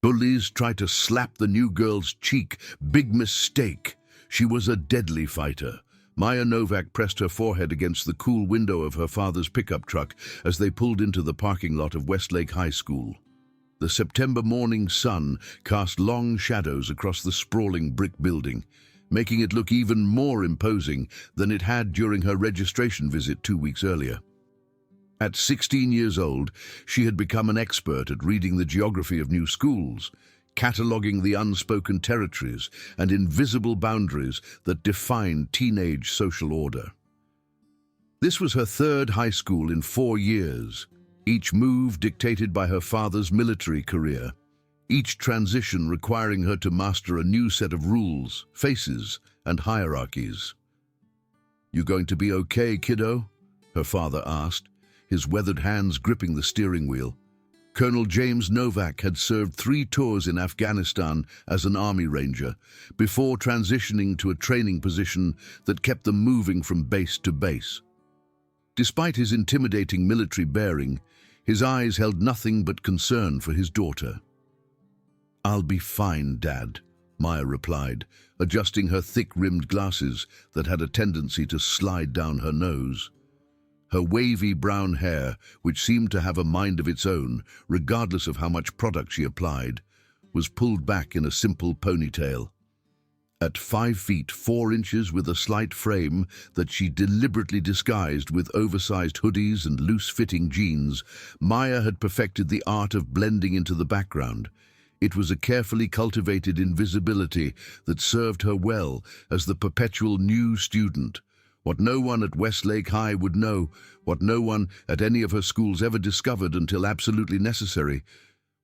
Bullies tried to slap the new girl's cheek. Big mistake. She was a deadly fighter. Maya Novak pressed her forehead against the cool window of her father's pickup truck as they pulled into the parking lot of Westlake High School. The September morning sun cast long shadows across the sprawling brick building, making it look even more imposing than it had during her registration visit 2 weeks earlier. At 16 years old, she had become an expert at reading the geography of new schools, cataloguing the unspoken territories and invisible boundaries that defined teenage social order. This was her third high school in 4 years, each move dictated by her father's military career, each transition requiring her to master a new set of rules, faces, and hierarchies. "You going to be okay, kiddo?" her father asked, his weathered hands gripping the steering wheel. Colonel James Novak had served 3 tours in Afghanistan as an Army Ranger before transitioning to a training position that kept them moving from base to base. Despite his intimidating military bearing, his eyes held nothing but concern for his daughter. "I'll be fine, Dad," Maya replied, adjusting her thick-rimmed glasses that had a tendency to slide down her nose. Her wavy brown hair, which seemed to have a mind of its own, regardless of how much product she applied, was pulled back in a simple ponytail. At 5 feet 4 inches with a slight frame that she deliberately disguised with oversized hoodies and loose-fitting jeans, Maya had perfected the art of blending into the background. It was a carefully cultivated invisibility that served her well as the perpetual new student. What no one at Westlake High would know, what no one at any of her schools ever discovered until absolutely necessary,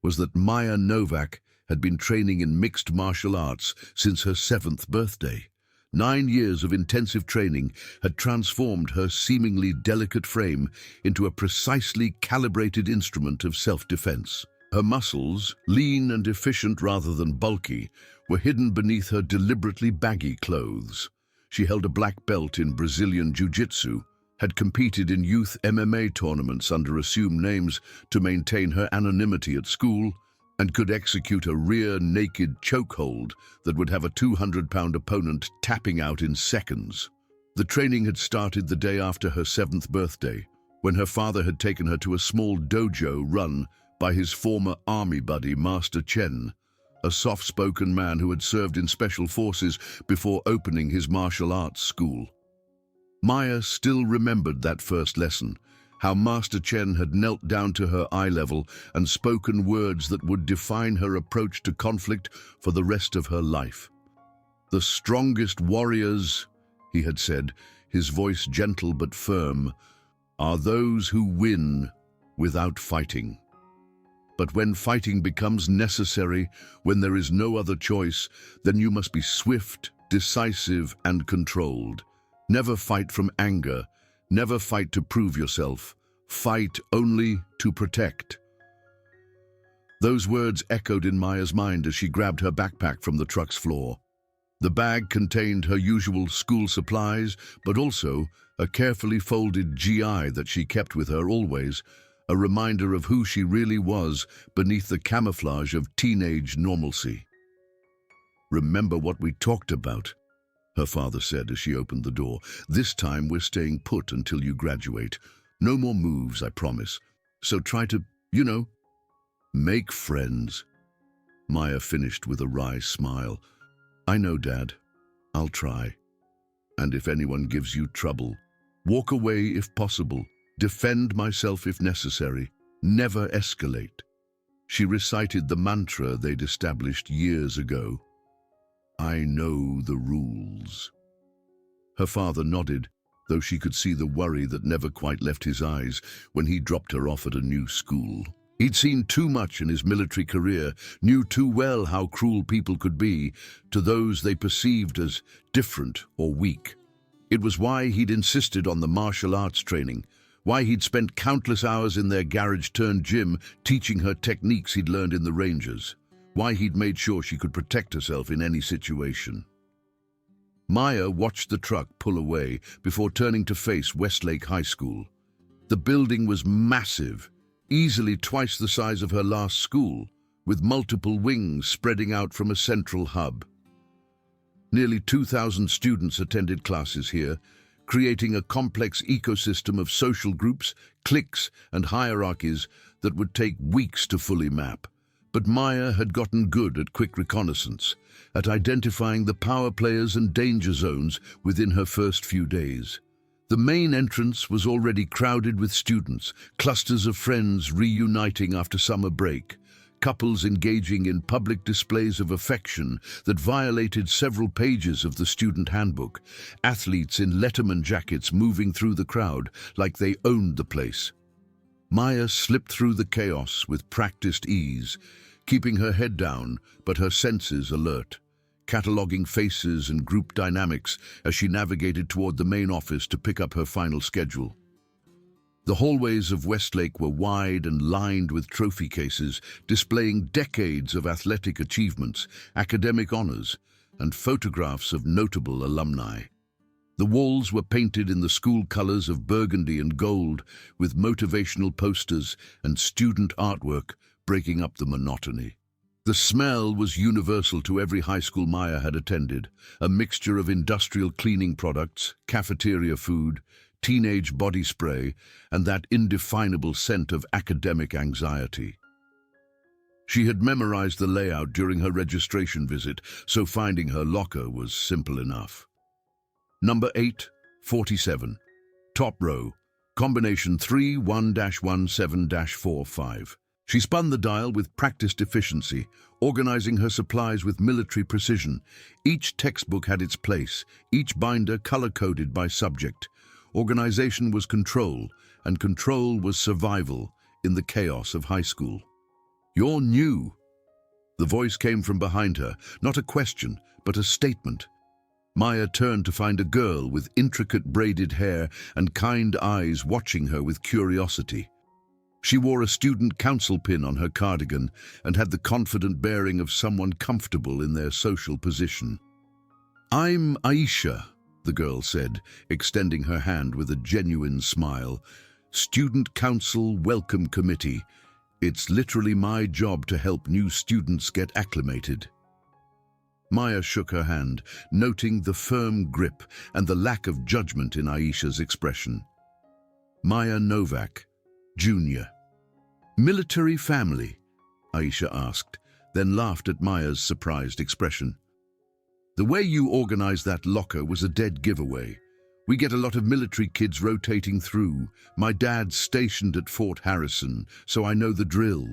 was that Maya Novak had been training in mixed martial arts since her 7th birthday. 9 years of intensive training had transformed her seemingly delicate frame into a precisely calibrated instrument of self-defense. Her muscles, lean and efficient rather than bulky, were hidden beneath her deliberately baggy clothes. She held a black belt in Brazilian Jiu-Jitsu, had competed in youth MMA tournaments under assumed names to maintain her anonymity at school, and could execute a rear-naked chokehold that would have a 200-pound opponent tapping out in seconds. The training had started the day after her 7th birthday, when her father had taken her to a small dojo run by his former army buddy, Master Chen, a soft-spoken man who had served in special forces before opening his martial arts school. Maya still remembered that first lesson, how Master Chen had knelt down to her eye level and spoken words that would define her approach to conflict for the rest of her life. "The strongest warriors," he had said, his voice gentle but firm, "are those who win without fighting. But when fighting becomes necessary, when there is no other choice, then you must be swift, decisive, and controlled. Never fight from anger. Never fight to prove yourself. Fight only to protect." Those words echoed in Maya's mind as she grabbed her backpack from the truck's floor. The bag contained her usual school supplies, but also a carefully folded GI that she kept with her always, a reminder of who she really was beneath the camouflage of teenage normalcy. "Remember what we talked about," her father said as she opened the door. "This time we're staying put until you graduate. No more moves, I promise. So try to, make friends." Maya finished with a wry smile. "I know, Dad. I'll try. And if anyone gives you trouble, walk away if possible. Defend myself if necessary. Never escalate." She recited the mantra they'd established years ago. "I know the rules." Her father nodded, though she could see the worry that never quite left his eyes when he dropped her off at a new school. He'd seen too much in his military career, knew too well how cruel people could be to those they perceived as different or weak. It was why he'd insisted on the martial arts training, why he'd spent countless hours in their garage-turned-gym teaching her techniques he'd learned in the Rangers, why he'd made sure she could protect herself in any situation. Maya watched the truck pull away before turning to face Westlake High School. The building was massive, easily twice the size of her last school, with multiple wings spreading out from a central hub. Nearly 2,000 students attended classes here, creating a complex ecosystem of social groups, cliques, and hierarchies that would take weeks to fully map. But Maya had gotten good at quick reconnaissance, at identifying the power players and danger zones within her first few days. The main entrance was already crowded with students, clusters of friends reuniting after summer break, couples engaging in public displays of affection that violated several pages of the student handbook, athletes in Letterman jackets moving through the crowd like they owned the place. Maya slipped through the chaos with practiced ease, keeping her head down but her senses alert, cataloging faces and group dynamics as she navigated toward the main office to pick up her final schedule. The hallways of Westlake were wide and lined with trophy cases displaying decades of athletic achievements, academic honors, and photographs of notable alumni. The walls were painted in the school colors of burgundy and gold, with motivational posters and student artwork breaking up the monotony. The smell was universal to every high school Maya had attended, a mixture of industrial cleaning products, cafeteria food, teenage body spray, and that indefinable scent of academic anxiety. She had memorized the layout during her registration visit, so finding her locker was simple enough. Number 8, 47. Top row, combination 31-17-45. She spun the dial with practiced efficiency, organizing her supplies with military precision. Each textbook had its place, each binder color-coded by subject. Organization was control, and control was survival in the chaos of high school. "You're new." The voice came from behind her, not a question, but a statement. Maya turned to find a girl with intricate braided hair and kind eyes watching her with curiosity. She wore a student council pin on her cardigan and had the confident bearing of someone comfortable in their social position. "I'm Aisha," the girl said, extending her hand with a genuine smile. "Student Council Welcome Committee. It's literally my job to help new students get acclimated." Maya shook her hand, noting the firm grip and the lack of judgment in Aisha's expression. "Maya Novak, Junior." "Military family?" Aisha asked, then laughed at Maya's surprised expression. "The way you organized that locker was a dead giveaway. We get a lot of military kids rotating through. My dad's stationed at Fort Harrison, so I know the drill."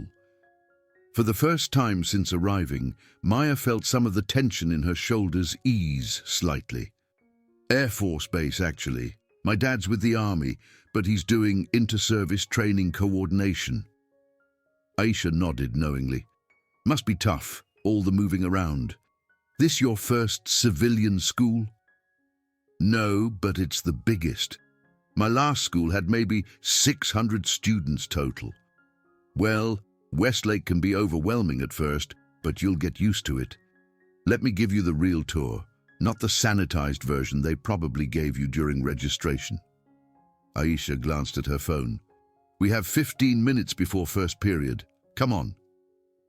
For the first time since arriving, Maya felt some of the tension in her shoulders ease slightly. "Air Force Base, actually. My dad's with the Army, but he's doing inter-service training coordination." Aisha nodded knowingly. "Must be tough, all the moving around. This your first civilian school?" "No, but it's the biggest. My last school had maybe 600 students total." "Well, Westlake can be overwhelming at first, but you'll get used to it. Let me give you the real tour, not the sanitized version they probably gave you during registration." Aisha glanced at her phone. "We have 15 minutes before first period. Come on."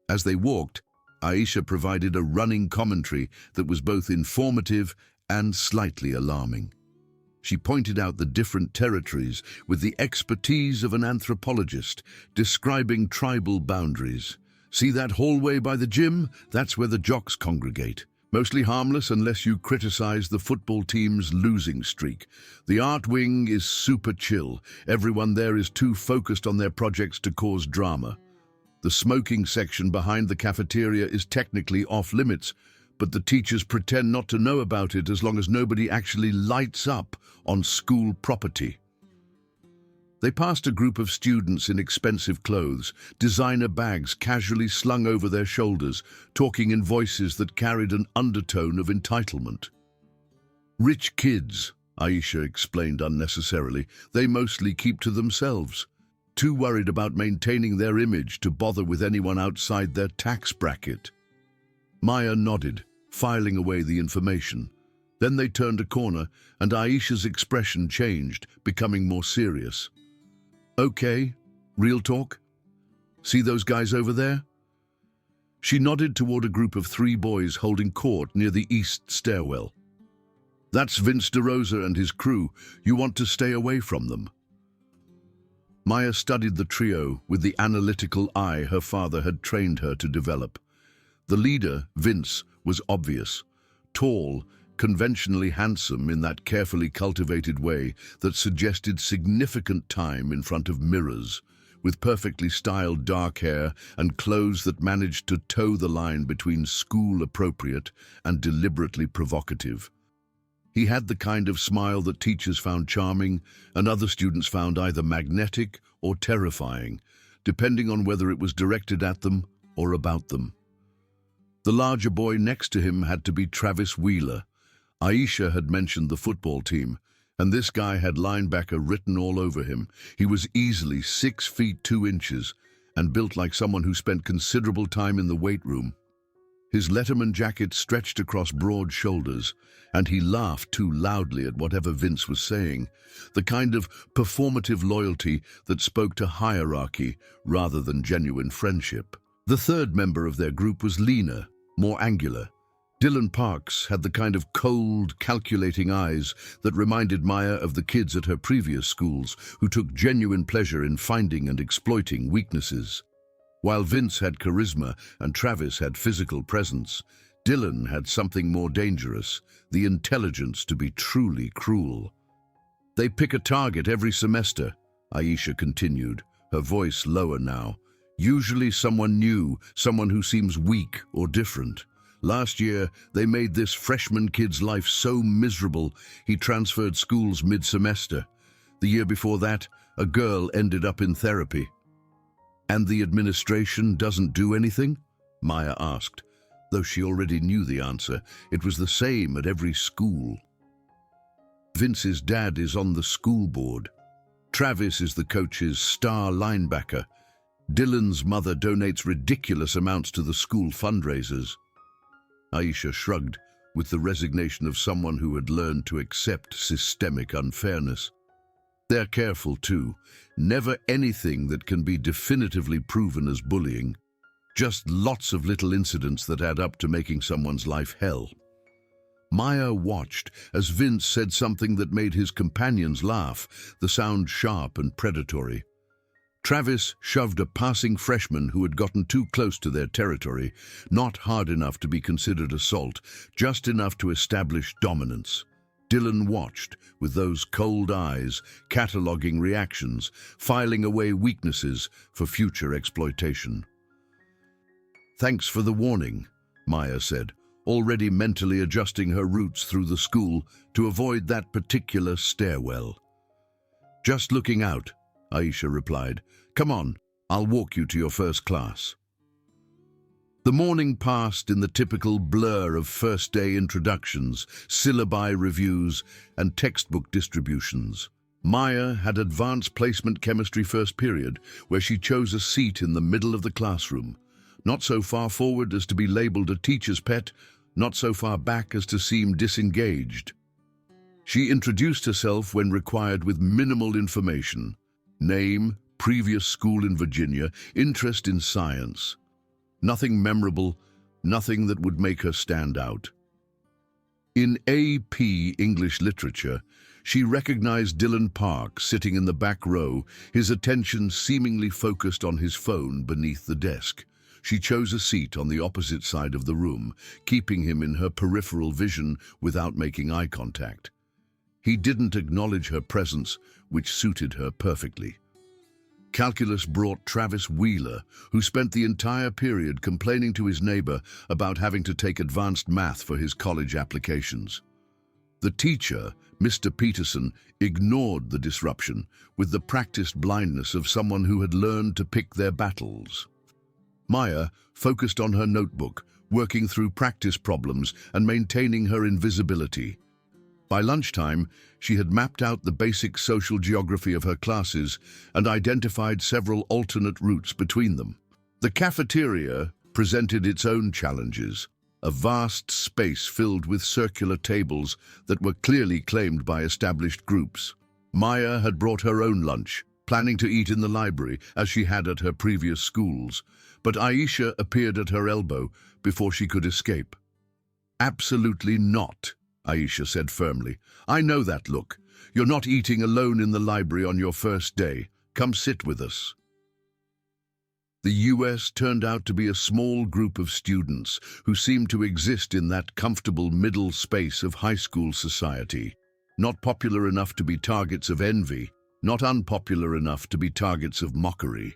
As they walked, Aisha provided a running commentary that was both informative and slightly alarming. She pointed out the different territories with the expertise of an anthropologist, describing tribal boundaries. "See that hallway by the gym? That's where the jocks congregate. Mostly harmless unless you criticize the football team's losing streak. The art wing is super chill. Everyone there is too focused on their projects to cause drama. The smoking section behind the cafeteria is technically off limits, but the teachers pretend not to know about it as long as nobody actually lights up on school property." They passed a group of students in expensive clothes, designer bags casually slung over their shoulders, talking in voices that carried an undertone of entitlement. "Rich kids," Aisha explained unnecessarily. "They mostly keep to themselves. Too worried about maintaining their image to bother with anyone outside their tax bracket." Maya nodded, filing away the information. Then they turned a corner, and Aisha's expression changed, becoming more serious. "Okay, real talk? See those guys over there? She nodded toward a group of 3 boys holding court near the east stairwell. "That's Vince DeRosa and his crew. You want to stay away from them." Maya studied the trio with the analytical eye her father had trained her to develop. The leader, Vince, was obvious. Tall, conventionally handsome in that carefully cultivated way that suggested significant time in front of mirrors, with perfectly styled dark hair and clothes that managed to toe the line between school-appropriate and deliberately provocative. He had the kind of smile that teachers found charming and other students found either magnetic or terrifying, depending on whether it was directed at them or about them. The larger boy next to him had to be Travis Wheeler. Aisha had mentioned the football team, and this guy had linebacker written all over him. He was easily 6 feet 2 inches and built like someone who spent considerable time in the weight room. His Letterman jacket stretched across broad shoulders, and he laughed too loudly at whatever Vince was saying, the kind of performative loyalty that spoke to hierarchy rather than genuine friendship. The third member of their group was leaner, more angular. Dylan Parks had the kind of cold, calculating eyes that reminded Maya of the kids at her previous schools who took genuine pleasure in finding and exploiting weaknesses. While Vince had charisma and Travis had physical presence, Dylan had something more dangerous, the intelligence to be truly cruel. "They pick a target every semester," Aisha continued, her voice lower now. "Usually someone new, someone who seems weak or different. Last year, they made this freshman kid's life so miserable, he transferred schools mid-semester. The year before that, a girl ended up in therapy." "And the administration doesn't do anything?" Maya asked. Though she already knew the answer, it was the same at every school. "Vince's dad is on the school board. Travis is the coach's star linebacker. Dylan's mother donates ridiculous amounts to the school fundraisers." Aisha shrugged, with the resignation of someone who had learned to accept systemic unfairness. "They're careful too. Never anything that can be definitively proven as bullying. Just lots of little incidents that add up to making someone's life hell." Maya watched as Vince said something that made his companions laugh, the sound sharp and predatory. Travis shoved a passing freshman who had gotten too close to their territory, not hard enough to be considered assault, just enough to establish dominance. Dylan watched, with those cold eyes, cataloging reactions, filing away weaknesses for future exploitation. "Thanks for the warning," Maya said, already mentally adjusting her routes through the school to avoid that particular stairwell. "Just looking out," Aisha replied. "Come on, I'll walk you to your first class." The morning passed in the typical blur of first-day introductions, syllabi reviews, and textbook distributions. Maya had advanced placement chemistry first period, where she chose a seat in the middle of the classroom, not so far forward as to be labeled a teacher's pet, not so far back as to seem disengaged. She introduced herself when required with minimal information: name, previous school in Virginia, interest in science. Nothing memorable, nothing that would make her stand out. In AP English Literature, she recognized Dylan Parks sitting in the back row, his attention seemingly focused on his phone beneath the desk. She chose a seat on the opposite side of the room, keeping him in her peripheral vision without making eye contact. He didn't acknowledge her presence, which suited her perfectly. Calculus brought Travis Wheeler, who spent the entire period complaining to his neighbor about having to take advanced math for his college applications. The teacher, Mr. Peterson, ignored the disruption with the practiced blindness of someone who had learned to pick their battles. Maya focused on her notebook, working through practice problems and maintaining her invisibility. By lunchtime, she had mapped out the basic social geography of her classes and identified several alternate routes between them. The cafeteria presented its own challenges, a vast space filled with circular tables that were clearly claimed by established groups. Maya had brought her own lunch, planning to eat in the library as she had at her previous schools, but Aisha appeared at her elbow before she could escape. "Absolutely not," Aisha said firmly. "I know that look. You're not eating alone in the library on your first day. Come sit with us." The US turned out to be a small group of students who seemed to exist in that comfortable middle space of high school society. Not popular enough to be targets of envy, not unpopular enough to be targets of mockery.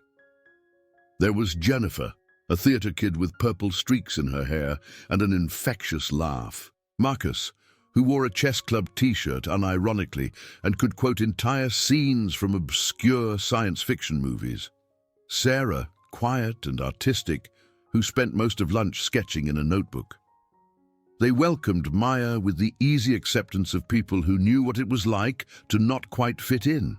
There was Jennifer, a theater kid with purple streaks in her hair and an infectious laugh. Marcus, who wore a chess club t-shirt unironically and could quote entire scenes from obscure science fiction movies. Sarah, quiet and artistic, who spent most of lunch sketching in a notebook. They welcomed Maya with the easy acceptance of people who knew what it was like to not quite fit in.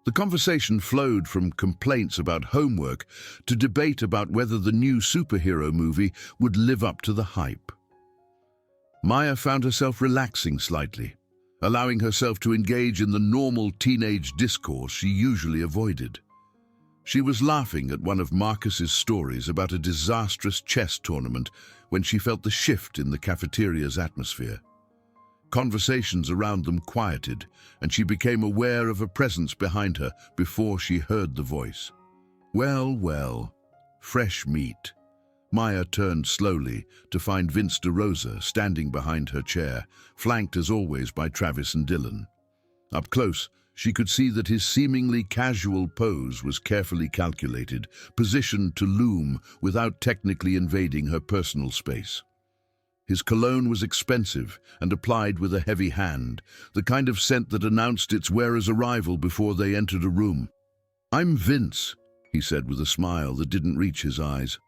The conversation flowed from complaints about homework to debate about whether the new superhero movie would live up to the hype. Maya found herself relaxing slightly, allowing herself to engage in the normal teenage discourse she usually avoided. She was laughing at one of Marcus's stories about a disastrous chess tournament when she felt the shift in the cafeteria's atmosphere. Conversations around them quieted, and she became aware of a presence behind her before she heard the voice. "Well, well, fresh meat." Maya turned slowly to find Vince DeRosa standing behind her chair, flanked as always by Travis and Dylan. Up close, she could see that his seemingly casual pose was carefully calculated, positioned to loom without technically invading her personal space. His cologne was expensive and applied with a heavy hand, the kind of scent that announced its wearer's arrival before they entered a room. "I'm Vince," he said with a smile that didn't reach his eyes.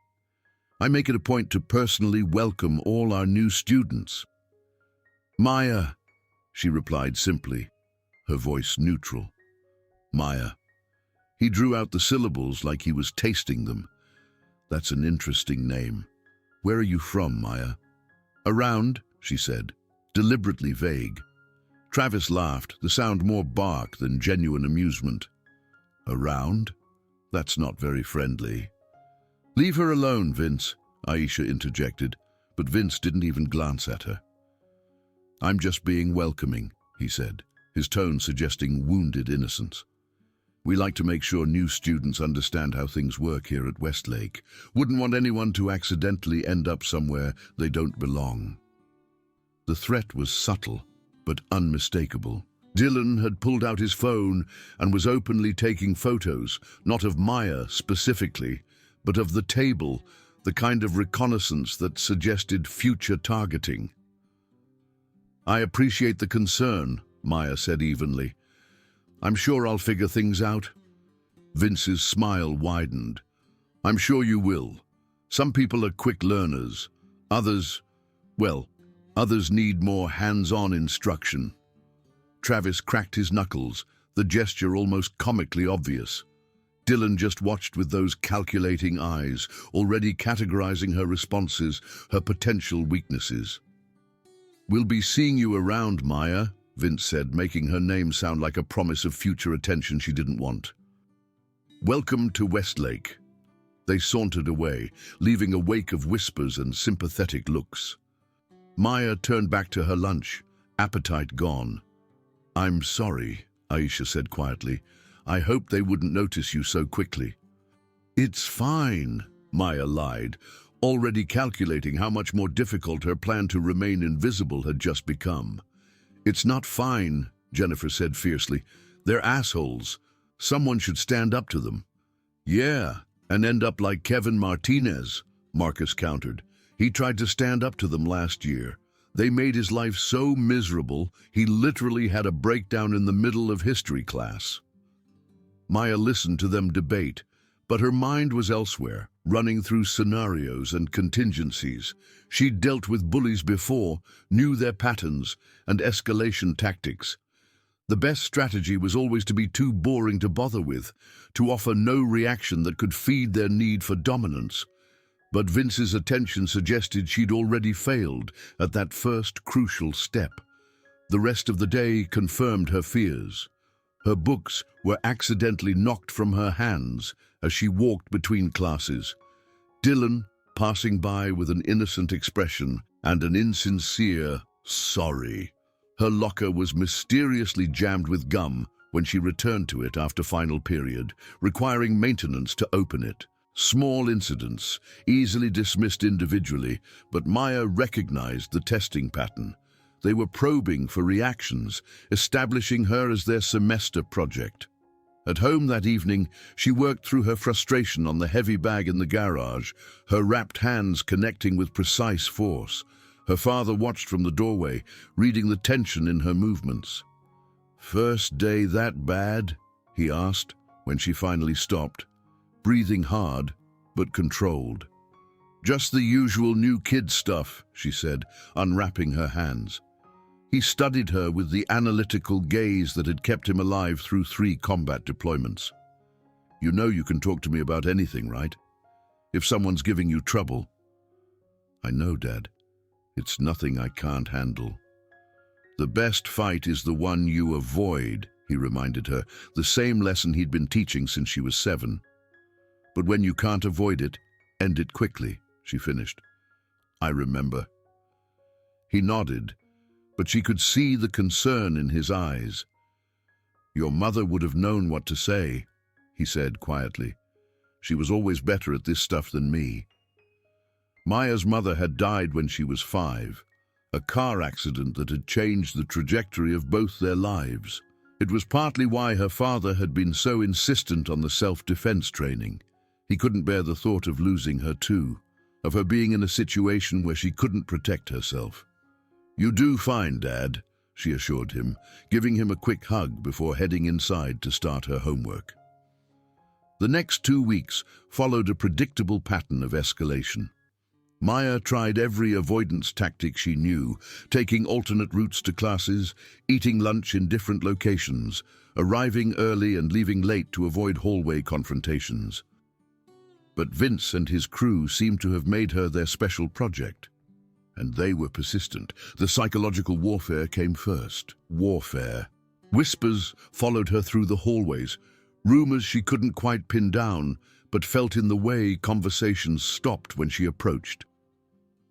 "I make it a point to personally welcome all our new students." "Maya," she replied simply, her voice neutral. "Maya." He drew out the syllables like he was tasting them. "That's an interesting name. Where are you from, Maya?" "Around," she said, deliberately vague. Travis laughed, the sound more bark than genuine amusement. "Around? That's not very friendly." "Leave her alone, Vince," Aisha interjected, but Vince didn't even glance at her. "I'm just being welcoming," he said, his tone suggesting wounded innocence. "We like to make sure new students understand how things work here at Westlake. Wouldn't want anyone to accidentally end up somewhere they don't belong." The threat was subtle, but unmistakable. Dylan had pulled out his phone and was openly taking photos, not of Maya specifically, but of the table, the kind of reconnaissance that suggested future targeting. "I appreciate the concern," Maya said evenly. "I'm sure I'll figure things out." Vince's smile widened. "I'm sure you will. Some people are quick learners. Others need more hands-on instruction." Travis cracked his knuckles, the gesture almost comically obvious. Dylan just watched with those calculating eyes, already categorizing her responses, her potential weaknesses. "We'll be seeing you around, Maya," Vince said, making her name sound like a promise of future attention she didn't want. "Welcome to Westlake." They sauntered away, leaving a wake of whispers and sympathetic looks. Maya turned back to her lunch, appetite gone. "I'm sorry," Aisha said quietly. "I hoped they wouldn't notice you so quickly." "It's fine," Maya lied, already calculating how much more difficult her plan to remain invisible had just become. "It's not fine," Jennifer said fiercely. "They're assholes. Someone should stand up to them." "Yeah, and end up like Kevin Martinez," Marcus countered. "He tried to stand up to them last year. They made his life so miserable, he literally had a breakdown in the middle of history class." Maya listened to them debate, but her mind was elsewhere, running through scenarios and contingencies. She'd dealt with bullies before, knew their patterns and escalation tactics. The best strategy was always to be too boring to bother with, to offer no reaction that could feed their need for dominance. But Vince's attention suggested she'd already failed at that first crucial step. The rest of the day confirmed her fears. Her books were accidentally knocked from her hands as she walked between classes. Dylan, passing by with an innocent expression and an insincere sorry. Her locker was mysteriously jammed with gum when she returned to it after final period, requiring maintenance to open it. Small incidents, easily dismissed individually, but Maya recognized the testing pattern. They were probing for reactions, establishing her as their semester project. At home that evening, she worked through her frustration on the heavy bag in the garage, her wrapped hands connecting with precise force. Her father watched from the doorway, reading the tension in her movements. "First day that bad?" he asked when she finally stopped, breathing hard but controlled. "Just the usual new kid stuff," she said, unwrapping her hands. He studied her with the analytical gaze that had kept him alive through 3 combat deployments. "You know you can talk to me about anything, right? If someone's giving you trouble." "I know, Dad. It's nothing I can't handle." "The best fight is the one you avoid," he reminded her, the same lesson he'd been teaching since she was 7. "But when you can't avoid it, end it quickly," she finished. "I remember." He nodded, but she could see the concern in his eyes. "Your mother would have known what to say," he said quietly. "She was always better at this stuff than me." Maya's mother had died when she was 5, a car accident that had changed the trajectory of both their lives. It was partly why her father had been so insistent on the self-defense training. He couldn't bear the thought of losing her too, of her being in a situation where she couldn't protect herself. "You do fine, Dad," she assured him, giving him a quick hug before heading inside to start her homework. The next 2 weeks followed a predictable pattern of escalation. Maya tried every avoidance tactic she knew, taking alternate routes to classes, eating lunch in different locations, arriving early and leaving late to avoid hallway confrontations. But Vince and his crew seemed to have made her their special project. And they were persistent. The psychological warfare came first. Warfare. Whispers followed her through the hallways, rumors she couldn't quite pin down, but felt in the way conversations stopped when she approached.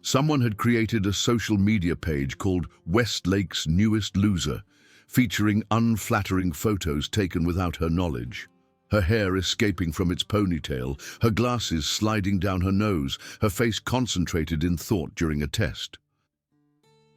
Someone had created a social media page called Westlake's Newest Loser, featuring unflattering photos taken without her knowledge. Her hair escaping from its ponytail, her glasses sliding down her nose, her face concentrated in thought during a test.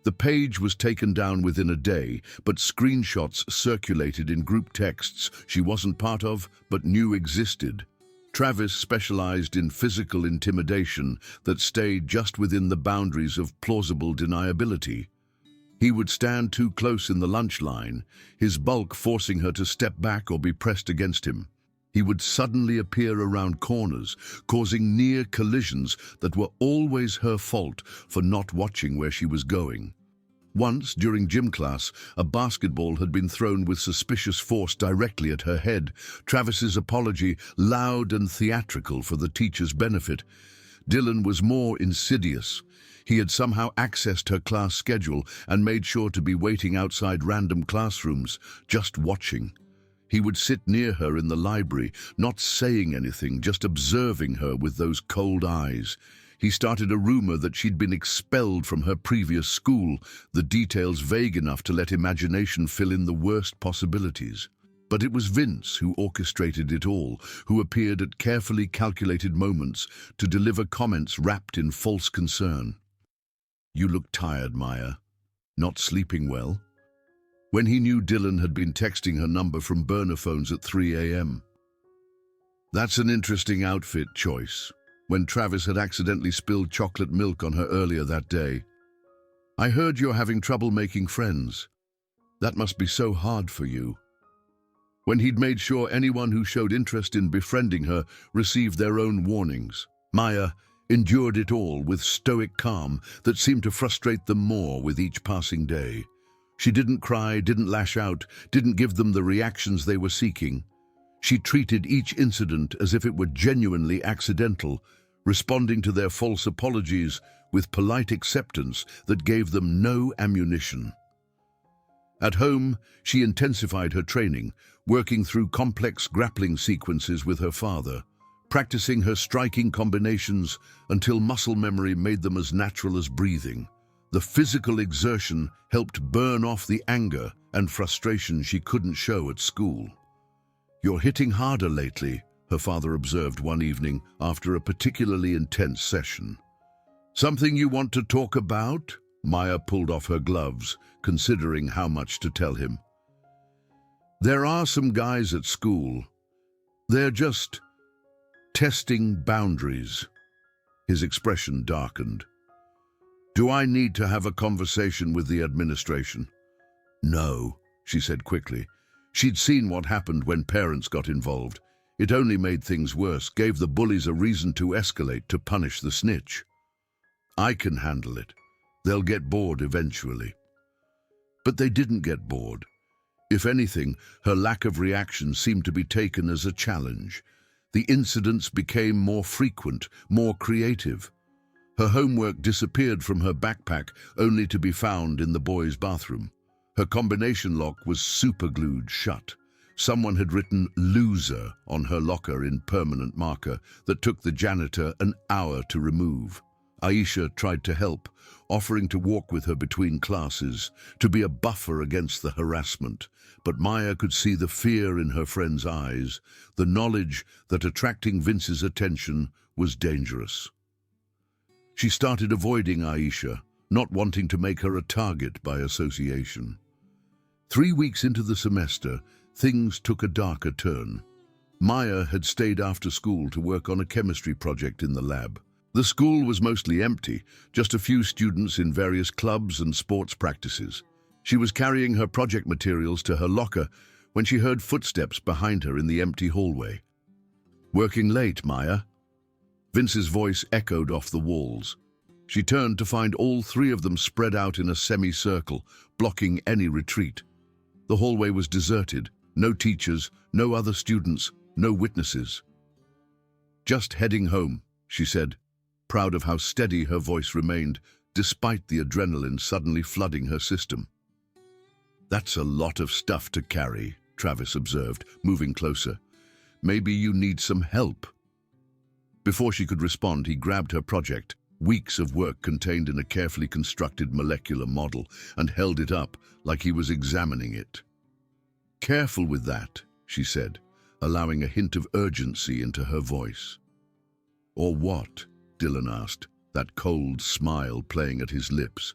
The page was taken down within a day, but screenshots circulated in group texts she wasn't part of, but knew existed. Travis specialized in physical intimidation that stayed just within the boundaries of plausible deniability. He would stand too close in the lunch line, his bulk forcing her to step back or be pressed against him. He would suddenly appear around corners, causing near collisions that were always her fault for not watching where she was going. Once, during gym class, a basketball had been thrown with suspicious force directly at her head, Travis's apology loud and theatrical for the teacher's benefit. Dylan was more insidious. He had somehow accessed her class schedule and made sure to be waiting outside random classrooms, just watching. He would sit near her in the library, not saying anything, just observing her with those cold eyes. He started a rumor that she'd been expelled from her previous school, the details vague enough to let imagination fill in the worst possibilities. But it was Vince who orchestrated it all, who appeared at carefully calculated moments to deliver comments wrapped in false concern. "You look tired, Maya. Not sleeping well?" When he knew Dylan had been texting her number from burner phones at 3 a.m. "That's an interesting outfit choice," when Travis had accidentally spilled chocolate milk on her earlier that day. "I heard you're having trouble making friends. That must be so hard for you." When he'd made sure anyone who showed interest in befriending her received their own warnings, Maya endured it all with stoic calm that seemed to frustrate them more with each passing day. She didn't cry, didn't lash out, didn't give them the reactions they were seeking. She treated each incident as if it were genuinely accidental, responding to their false apologies with polite acceptance that gave them no ammunition. At home, she intensified her training, working through complex grappling sequences with her father. practicing her striking combinations until muscle memory made them as natural as breathing. The physical exertion helped burn off the anger and frustration she couldn't show at school. "You're hitting harder lately," her father observed one evening after a particularly intense session. "Something you want to talk about?" Maya pulled off her gloves, considering how much to tell him. "There are some guys at school. They're just testing boundaries." His expression darkened. "Do I need to have a conversation with the administration?" "No," she said quickly. She'd seen what happened when parents got involved. It only made things worse, gave the bullies a reason to escalate, to punish the snitch. "I can handle it. They'll get bored eventually." But they didn't get bored. If anything, her lack of reaction seemed to be taken as a challenge. The incidents became more frequent, more creative. Her homework disappeared from her backpack, only to be found in the boys' bathroom. Her combination lock was superglued shut. Someone had written "loser" on her locker in permanent marker that took the janitor an hour to remove. Aisha tried to help, offering to walk with her between classes, to be a buffer against the harassment. But Maya could see the fear in her friend's eyes, the knowledge that attracting Vince's attention was dangerous. She started avoiding Aisha, not wanting to make her a target by association. 3 weeks into the semester, things took a darker turn. Maya had stayed after school to work on a chemistry project in the lab. The school was mostly empty, just a few students in various clubs and sports practices. She was carrying her project materials to her locker when she heard footsteps behind her in the empty hallway. "Working late, Maya?" Vince's voice echoed off the walls. She turned to find all 3 of them spread out in a semicircle, blocking any retreat. The hallway was deserted. No teachers, no other students, no witnesses. "Just heading home," she said, proud of how steady her voice remained, despite the adrenaline suddenly flooding her system. "That's a lot of stuff to carry," Travis observed, moving closer. "Maybe you need some help." Before she could respond, he grabbed her project, weeks of work contained in a carefully constructed molecular model, and held it up like he was examining it. "Careful with that," she said, allowing a hint of urgency into her voice. "Or what?" Dylan asked, that cold smile playing at his lips.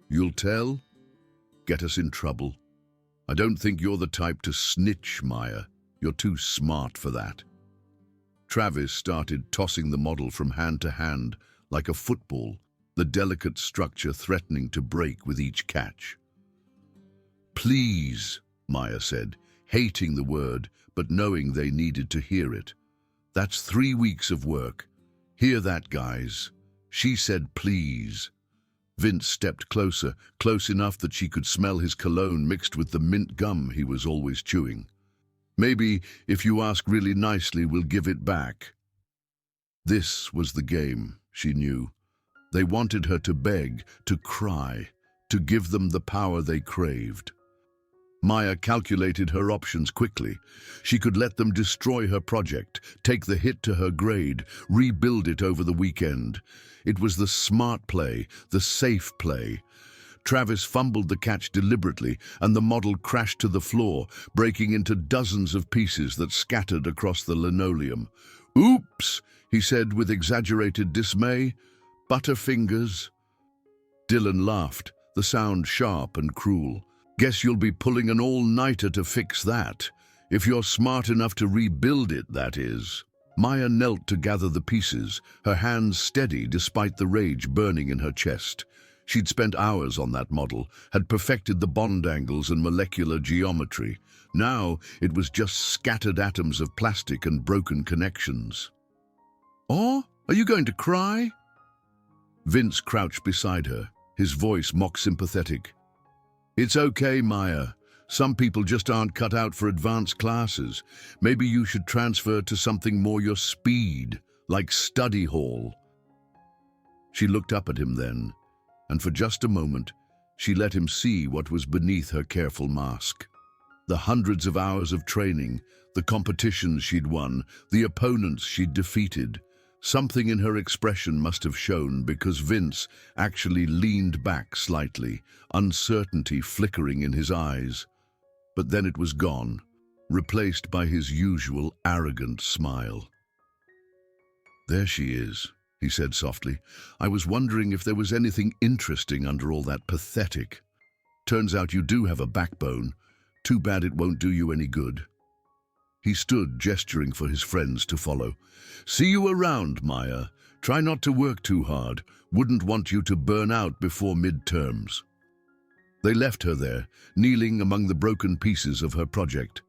"You'll tell? Get us in trouble? I don't think you're the type to snitch, Maya. You're too smart for that." Travis started tossing the model from hand to hand like a football, the delicate structure threatening to break with each catch. "Please," Maya said, hating the word, but knowing they needed to hear it. "That's 3 weeks of work. Hear that, guys?" She said please. Vince stepped closer, close enough that she could smell his cologne mixed with the mint gum he was always chewing. "Maybe, if you ask really nicely, we'll give it back." This was the game, she knew. They wanted her to beg, to cry, to give them the power they craved. Maya calculated her options quickly. She could let them destroy her project, take the hit to her grade, rebuild it over the weekend. It was the smart play, the safe play. Travis fumbled the catch deliberately, and the model crashed to the floor, breaking into dozens of pieces that scattered across the linoleum. "Oops," he said with exaggerated dismay. "Butterfingers." Dylan laughed, the sound sharp and cruel. "Guess you'll be pulling an all-nighter to fix that. If you're smart enough to rebuild it, that is." Maya knelt to gather the pieces, her hands steady despite the rage burning in her chest. She'd spent hours on that model, had perfected the bond angles and molecular geometry. Now it was just scattered atoms of plastic and broken connections. "Oh, are you going to cry?" Vince crouched beside her, his voice mock-sympathetic. "It's okay, Maya. Some people just aren't cut out for advanced classes. Maybe you should transfer to something more your speed, like study hall." She looked up at him then, and for just a moment, she let him see what was beneath her careful mask. The hundreds of hours of training, the competitions she'd won, the opponents she'd defeated. Something in her expression must have shown, because Vince actually leaned back slightly, uncertainty flickering in his eyes. But then it was gone, replaced by his usual arrogant smile. "There she is," he said softly. "I was wondering if there was anything interesting under all that pathetic. Turns out you do have a backbone. Too bad it won't do you any good." He stood, gesturing for his friends to follow. "See you around, Maya. Try not to work too hard. Wouldn't want you to burn out before midterms." They left her there, kneeling among the broken pieces of her project.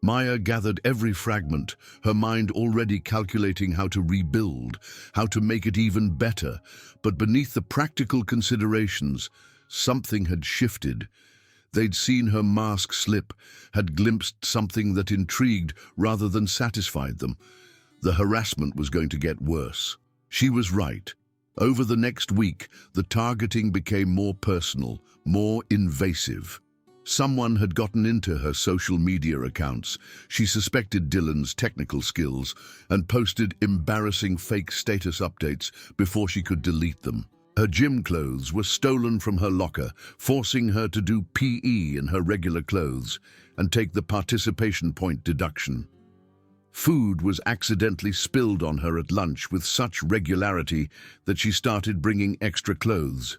Maya gathered every fragment, her mind already calculating how to rebuild, how to make it even better. But beneath the practical considerations, something had shifted. They'd seen her mask slip, had glimpsed something that intrigued rather than satisfied them. The harassment was going to get worse. She was right. Over the next week, the targeting became more personal, more invasive. Someone had gotten into her social media accounts. She suspected Dylan's technical skills and posted embarrassing fake status updates before she could delete them. Her gym clothes were stolen from her locker, forcing her to do PE in her regular clothes and take the participation point deduction. Food was accidentally spilled on her at lunch with such regularity that she started bringing extra clothes.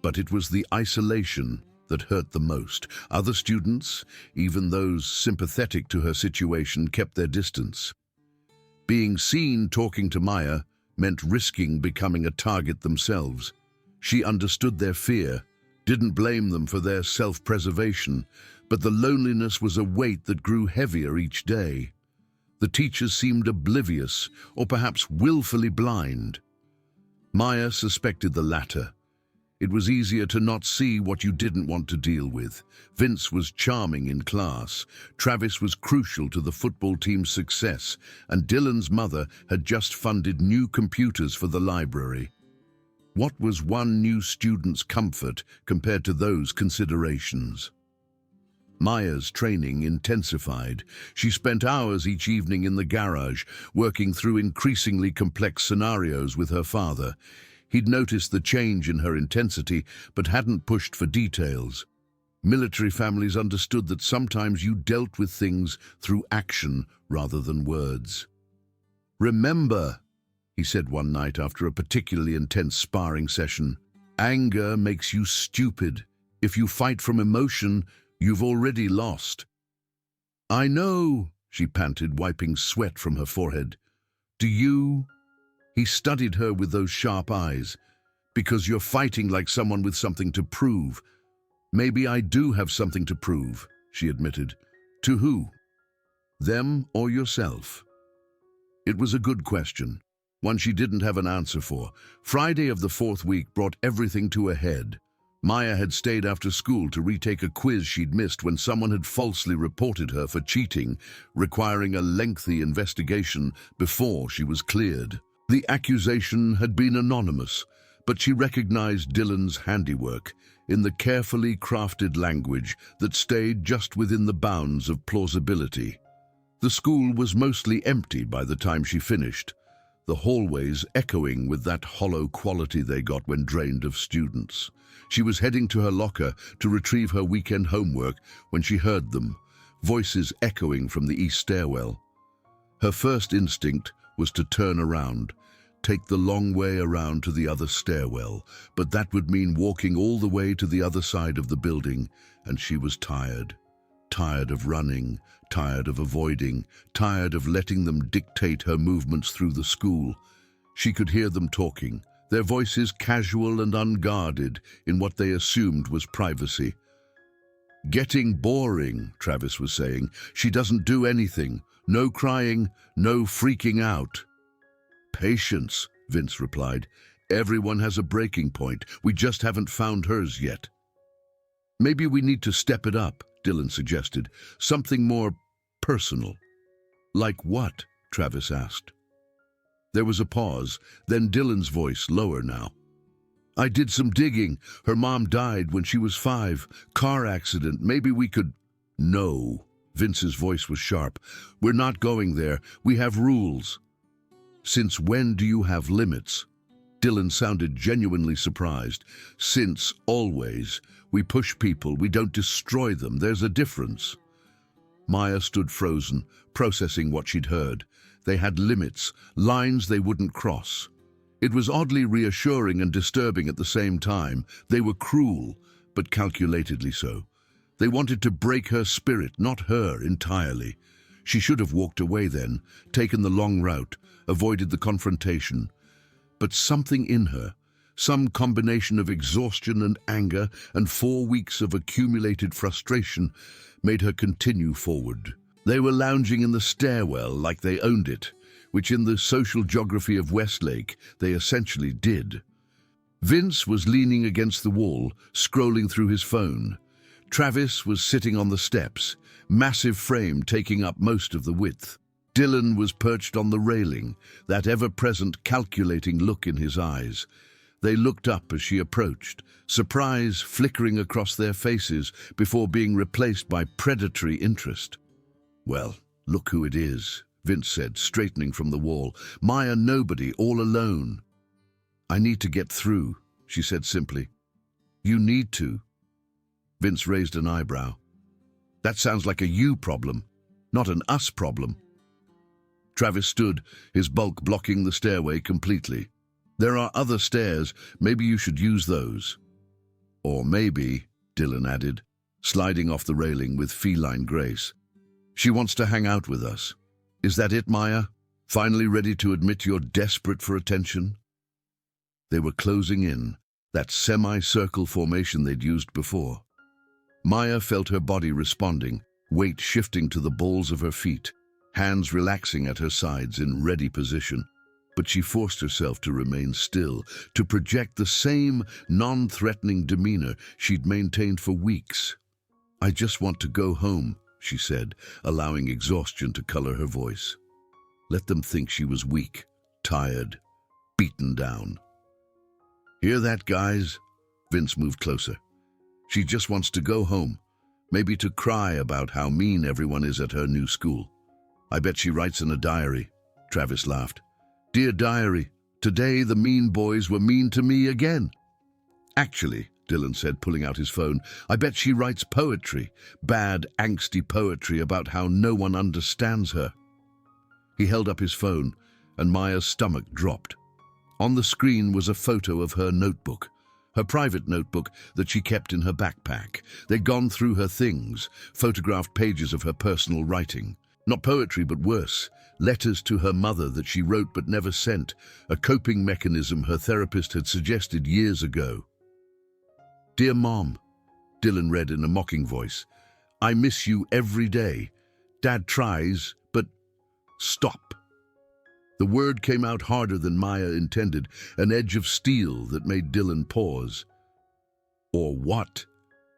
But it was the isolation that hurt the most. Other students, even those sympathetic to her situation, kept their distance. Being seen talking to Maya meant risking becoming a target themselves. She understood their fear, didn't blame them for their self-preservation, but the loneliness was a weight that grew heavier each day. The teachers seemed oblivious, or perhaps willfully blind. Maya suspected the latter. It was easier to not see what you didn't want to deal with. Vince was charming in class, Travis was crucial to the football team's success, and Dylan's mother had just funded new computers for the library. What was one new student's comfort compared to those considerations? Maya's training intensified. She spent hours each evening in the garage, working through increasingly complex scenarios with her father. He'd noticed the change in her intensity, but hadn't pushed for details. Military families understood that sometimes you dealt with things through action rather than words. "Remember," he said one night after a particularly intense sparring session, "anger makes you stupid. If you fight from emotion, you've already lost." "I know," she panted, wiping sweat from her forehead. "Do you?" He studied her with those sharp eyes. "Because you're fighting like someone with something to prove." "Maybe I do have something to prove," she admitted. "To who? Them or yourself?" It was a good question, one she didn't have an answer for. Friday of the fourth week brought everything to a head. Maya had stayed after school to retake a quiz she'd missed when someone had falsely reported her for cheating, requiring a lengthy investigation before she was cleared. The accusation had been anonymous, but she recognized Dylan's handiwork in the carefully crafted language that stayed just within the bounds of plausibility. The school was mostly empty by the time she finished, the hallways echoing with that hollow quality they got when drained of students. She was heading to her locker to retrieve her weekend homework when she heard them, voices echoing from the east stairwell. Her first instinct was to turn around, take the long way around to the other stairwell, but that would mean walking all the way to the other side of the building, and she was tired. Tired of running, tired of avoiding, tired of letting them dictate her movements through the school. She could hear them talking, their voices casual and unguarded in what they assumed was privacy. "Getting boring," Travis was saying. "She doesn't do anything. No crying, no freaking out." "Patience," Vince replied. "Everyone has a breaking point. We just haven't found hers yet." "Maybe we need to step it up," Dylan suggested. "Something more personal." "Like what?" Travis asked. There was a pause, then Dylan's voice, lower now. "I did some digging. Her mom died when she was 5. Car accident. Maybe we could—" "No," Vince's voice was sharp. "We're not going there. We have rules." "Since when do you have limits?" Dylan sounded genuinely surprised. "Since always. We push people, we don't destroy them. There's a difference." Maya stood frozen, processing what she'd heard. They had limits, lines they wouldn't cross. It was oddly reassuring and disturbing at the same time. They were cruel, but calculatedly so. They wanted to break her spirit, not her entirely. She should have walked away then, taken the long route, avoided the confrontation. But something in her, some combination of exhaustion and anger and 4 weeks of accumulated frustration, made her continue forward. They were lounging in the stairwell like they owned it, which in the social geography of Westlake they essentially did. Vince was leaning against the wall, scrolling through his phone. Travis was sitting on the steps, massive frame taking up most of the width. Dylan was perched on the railing, that ever-present calculating look in his eyes. They looked up as she approached, surprise flickering across their faces before being replaced by predatory interest. "Well, look who it is," Vince said, straightening from the wall. "Maya, nobody, all alone." "I need to get through," she said simply. "You need to?" Vince raised an eyebrow. "That sounds like a you problem, not an us problem." Travis stood, his bulk blocking the stairway completely. "There are other stairs. Maybe you should use those." "Or maybe," Dylan added, sliding off the railing with feline grace, "she wants to hang out with us. Is that it, Maya? Finally ready to admit you're desperate for attention?" They were closing in, that semi-circle formation they'd used before. Maya felt her body responding, weight shifting to the balls of her feet, hands relaxing at her sides in ready position. But she forced herself to remain still, to project the same non-threatening demeanor she'd maintained for weeks. "I just want to go home," she said, allowing exhaustion to color her voice. Let them think she was weak, tired, beaten down. "Hear that, guys?" Vince moved closer. "She just wants to go home, maybe to cry about how mean everyone is at her new school. I bet she writes in a diary." Travis laughed. "Dear diary, today the mean boys were mean to me again." "Actually," Dylan said, pulling out his phone, "I bet she writes poetry, bad, angsty poetry about how no one understands her." He held up his phone, and Maya's stomach dropped. On the screen was a photo of her notebook, her private notebook that she kept in her backpack. They'd gone through her things, photographed pages of her personal writing. Not poetry, but worse, letters to her mother that she wrote but never sent, a coping mechanism her therapist had suggested years ago. "Dear Mom," Dylan read in a mocking voice, "I miss you every day. Dad tries, but stop." The word came out harder than Maya intended, an edge of steel that made Dylan pause. "Or what?"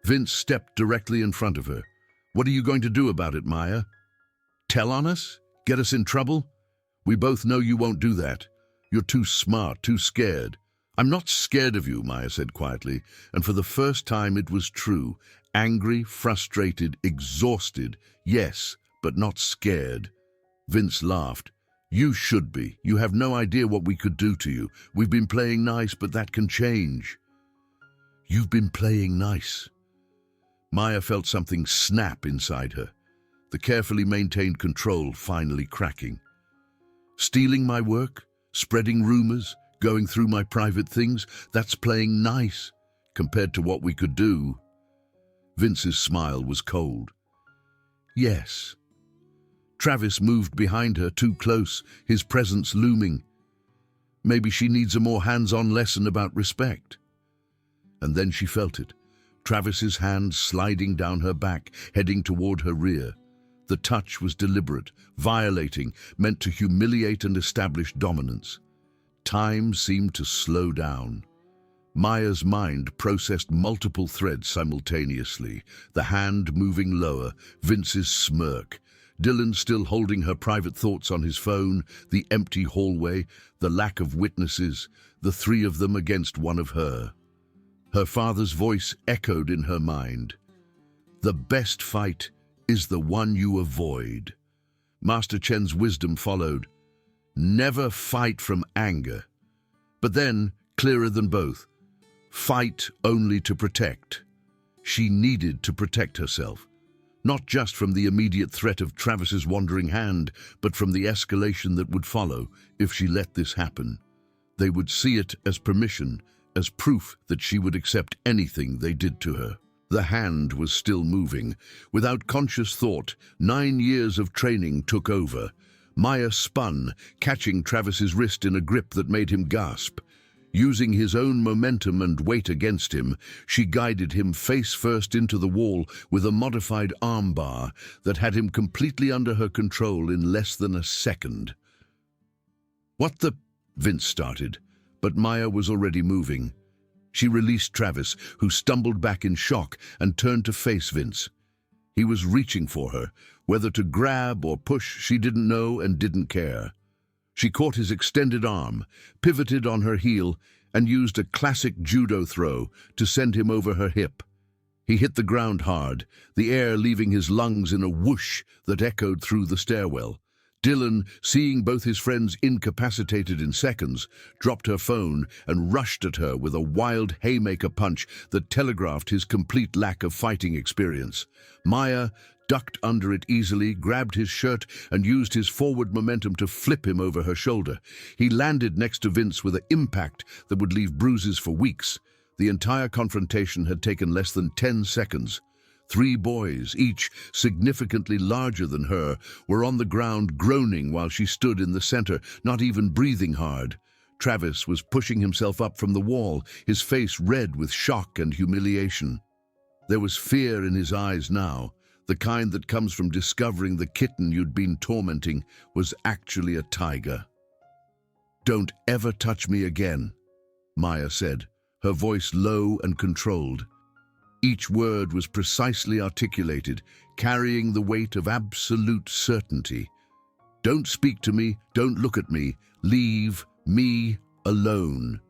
Vince stepped directly in front of her. "What are you going to do about it, Maya? Tell on us? Get us in trouble? We both know you won't do that. You're too smart, too scared." "I'm not scared of you," Maya said quietly, and for the first time it was true. Angry, frustrated, exhausted, yes, but not scared. Vince laughed. "You should be. You have no idea what we could do to you. We've been playing nice, but that can change." "You've been playing nice." Maya felt something snap inside her, the carefully maintained control finally cracking. "Stealing my work, spreading rumors, going through my private things, that's playing nice compared to what we could do." Vince's smile was cold. "Yes." Travis moved behind her, too close, his presence looming. "Maybe she needs a more hands-on lesson about respect." And then she felt it, Travis's hand sliding down her back, heading toward her rear. The touch was deliberate, violating, meant to humiliate and establish dominance. Time seemed to slow down. Maya's mind processed multiple threads simultaneously, the hand moving lower, Vince's smirk, Dylan still holding her private thoughts on his phone, the empty hallway, the lack of witnesses, the three of them against one of her. Her father's voice echoed in her mind. "The best fight is the one you avoid. Master Chen's wisdom followed. Never fight from anger. But then, clearer than both, fight only to protect. She needed to protect herself, not just from the immediate threat of Travis's wandering hand, but from the escalation that would follow if she let this happen. They would see it as permission, as proof that she would accept anything they did to her. The hand was still moving. Without conscious thought, 9 years of training took over. Maya spun, catching Travis's wrist in a grip that made him gasp. Using his own momentum and weight against him, she guided him face first into the wall with a modified armbar that had him completely under her control in less than a second. "What the—" Vince started, but Maya was already moving. She released Travis, who stumbled back in shock and turned to face Vince. He was reaching for her. Whether to grab or push, she didn't know and didn't care. She caught his extended arm, pivoted on her heel, and used a classic judo throw to send him over her hip. He hit the ground hard, the air leaving his lungs in a whoosh that echoed through the stairwell. Dylan, seeing both his friends incapacitated in seconds, dropped her phone and rushed at her with a wild haymaker punch that telegraphed his complete lack of fighting experience. Maya ducked under it easily, grabbed his shirt, and used his forward momentum to flip him over her shoulder. He landed next to Vince with an impact that would leave bruises for weeks. The entire confrontation had taken less than 10 seconds. 3 boys, each significantly larger than her, were on the ground groaning while she stood in the center, not even breathing hard. Travis was pushing himself up from the wall, his face red with shock and humiliation. There was fear in his eyes now. The kind that comes from discovering the kitten you'd been tormenting was actually a tiger. "Don't ever touch me again," Maya said, her voice low and controlled. Each word was precisely articulated, carrying the weight of absolute certainty. "Don't speak to me, don't look at me, leave me alone."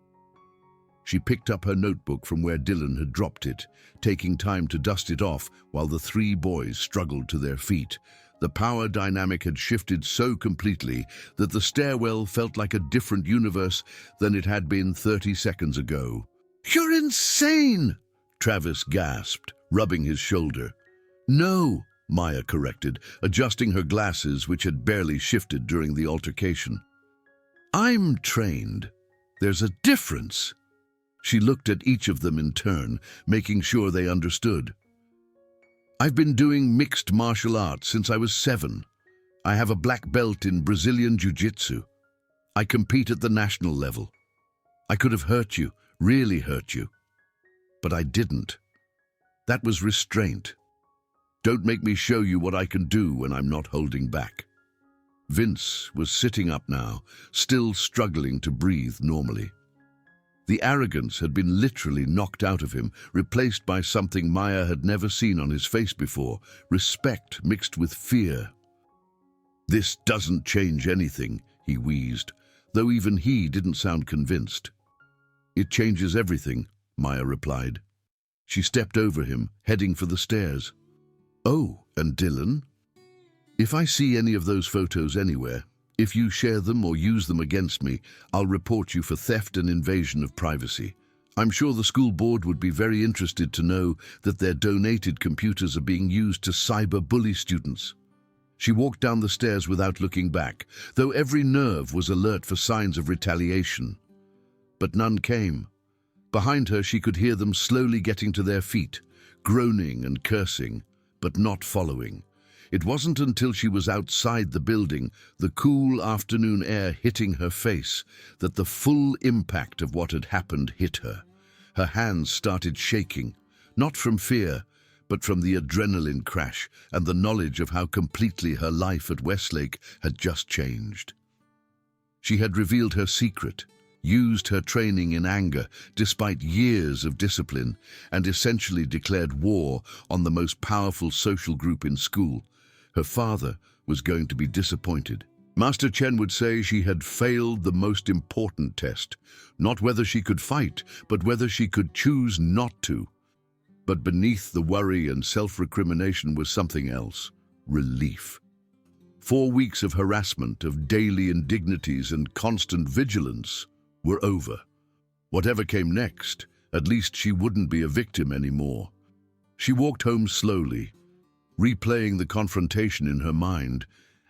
She picked up her notebook from where Dylan had dropped it, taking time to dust it off while the 3 boys struggled to their feet. The power dynamic had shifted so completely that the stairwell felt like a different universe than it had been 30 seconds ago. "You're insane!" Travis gasped, rubbing his shoulder. "No," Maya corrected, adjusting her glasses, which had barely shifted during the altercation. "I'm trained. There's a difference." She looked at each of them in turn, making sure they understood. "I've been doing mixed martial arts since I was 7. I have a black belt in Brazilian Jiu-Jitsu. I compete at the national level. I could have hurt you, really hurt you. But I didn't. That was restraint. Don't make me show you what I can do when I'm not holding back." Vince was sitting up now, still struggling to breathe normally. The arrogance had been literally knocked out of him, replaced by something Maya had never seen on his face before, respect mixed with fear. "This doesn't change anything," he wheezed, though even he didn't sound convinced. "It changes everything," Maya replied. She stepped over him, heading for the stairs. "Oh, and Dylan? If I see any of those photos anywhere, if you share them or use them against me, I'll report you for theft and invasion of privacy. I'm sure the school board would be very interested to know that their donated computers are being used to cyber-bully students." She walked down the stairs without looking back, though every nerve was alert for signs of retaliation. But none came. Behind her, she could hear them slowly getting to their feet, groaning and cursing, but not following. It wasn't until she was outside the building, the cool afternoon air hitting her face, that the full impact of what had happened hit her. Her hands started shaking, not from fear, but from the adrenaline crash and the knowledge of how completely her life at Westlake had just changed. She had revealed her secret, used her training in anger despite years of discipline, and essentially declared war on the most powerful social group in school. Her father was going to be disappointed. Master Chen would say she had failed the most important test, not whether she could fight, but whether she could choose not to. But beneath the worry and self-recrimination was something else: relief. 4 weeks of harassment, of daily indignities and constant vigilance were over. Whatever came next, at least she wouldn't be a victim anymore. She walked home slowly, replaying the confrontation in her mind,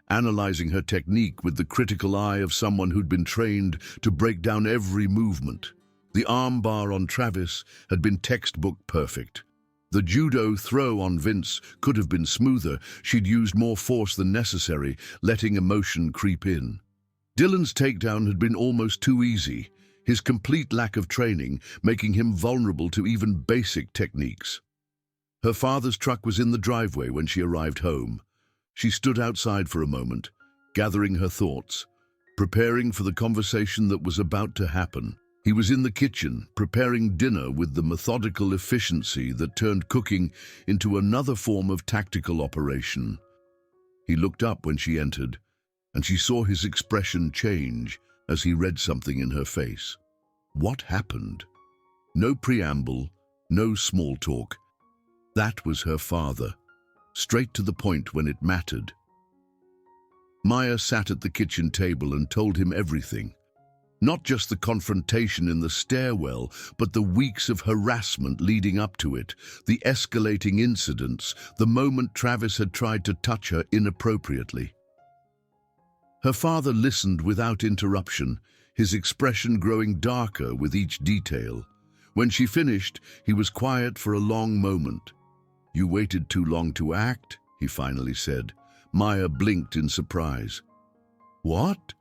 analyzing her technique with the critical eye of someone who'd been trained to break down every movement. The armbar on Travis had been textbook perfect. The judo throw on Vince could have been smoother. She'd used more force than necessary, letting emotion creep in. Dylan's takedown had been almost too easy, his complete lack of training making him vulnerable to even basic techniques. Her father's truck was in the driveway when she arrived home. She stood outside for a moment, gathering her thoughts, preparing for the conversation that was about to happen. He was in the kitchen, preparing dinner with the methodical efficiency that turned cooking into another form of tactical operation. He looked up when she entered, and she saw his expression change as he read something in her face. What happened? No preamble, no small talk. That was her father, straight to the point when it mattered. Maya sat at the kitchen table and told him everything. Not just the confrontation in the stairwell, but the weeks of harassment leading up to it, the escalating incidents, the moment Travis had tried to touch her inappropriately. Her father listened without interruption, his expression growing darker with each detail. When she finished, he was quiet for a long moment. "You waited too long to act," he finally said. Maya blinked in surprise. "What?"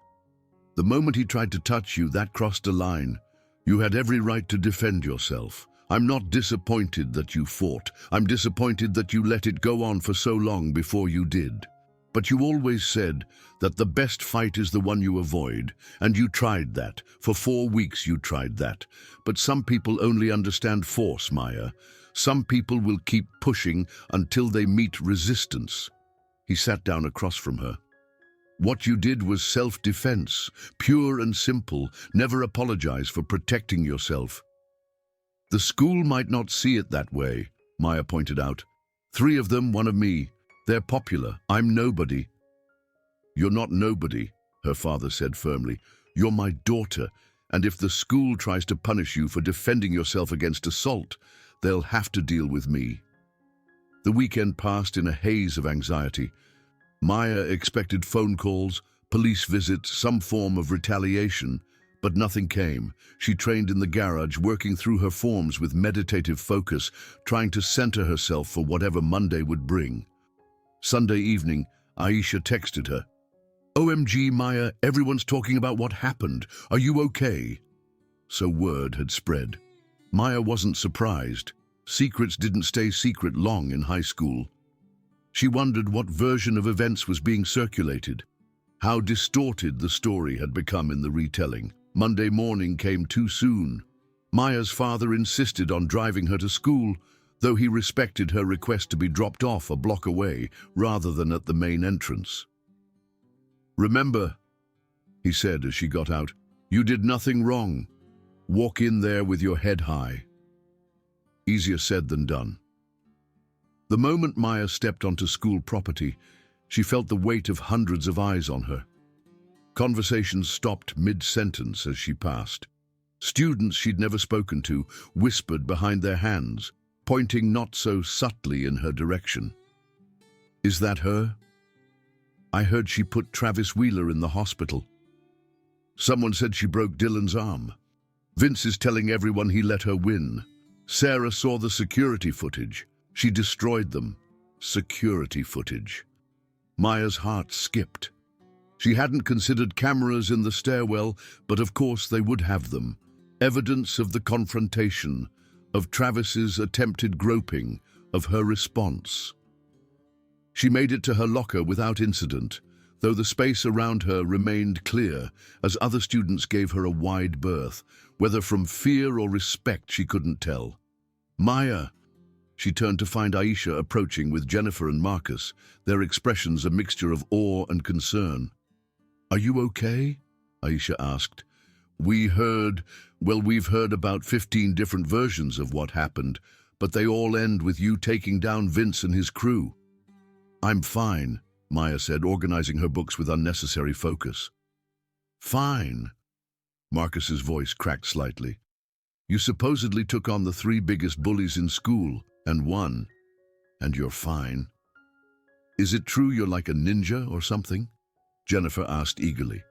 "The moment he tried to touch you, that crossed a line. You had every right to defend yourself. I'm not disappointed that you fought. I'm disappointed that you let it go on for so long before you did. But you always said that the best fight is the one you avoid, and you tried that. For 4 weeks you tried that. But some people only understand force, Maya. Some people will keep pushing until they meet resistance." He sat down across from her. "What you did was self-defense, pure and simple. Never apologize for protecting yourself." "The school might not see it that way," Maya pointed out. "3 of them, 1 of me. They're popular. I'm nobody." "You're not nobody," her father said firmly. "You're my daughter, and if the school tries to punish you for defending yourself against assault, they'll have to deal with me." The weekend passed in a haze of anxiety. Maya expected phone calls, police visits, some form of retaliation, but nothing came. She trained in the garage, working through her forms with meditative focus, trying to center herself for whatever Monday would bring. Sunday evening, Aisha texted her. "OMG, Maya, everyone's talking about what happened. Are you okay?" So word had spread. Maya wasn't surprised. Secrets didn't stay secret long in high school. She wondered what version of events was being circulated, how distorted the story had become in the retelling. Monday morning came too soon. Maya's father insisted on driving her to school, though he respected her request to be dropped off a block away rather than at the main entrance. "Remember," he said as she got out, "you did nothing wrong. Walk in there with your head high." Easier said than done. The moment Maya stepped onto school property, she felt the weight of hundreds of eyes on her. Conversations stopped mid-sentence as she passed. Students she'd never spoken to whispered behind their hands, pointing not so subtly in her direction. "Is that her? I heard she put Travis Wheeler in the hospital. Someone said she broke Dylan's arm. Vince is telling everyone he let her win. Sarah saw the security footage. She destroyed them." Security footage. Maya's heart skipped. She hadn't considered cameras in the stairwell, but of course they would have them. Evidence of the confrontation, of Travis's attempted groping, of her response. She made it to her locker without incident, though the space around her remained clear as other students gave her a wide berth, whether from fear or respect she couldn't tell. "Maya!" She turned to find Aisha approaching with Jennifer and Marcus, their expressions a mixture of awe and concern. "Are you okay?" Aisha asked. We've heard about 15 different versions of what happened, but they all end with you taking down Vince and his crew." "I'm fine," Maya said, organizing her books with unnecessary focus. "Fine?" Marcus's voice cracked slightly. "You supposedly took on the 3 biggest bullies in school and won, and you're fine. Is it true you're like a ninja or something?" Jennifer asked eagerly.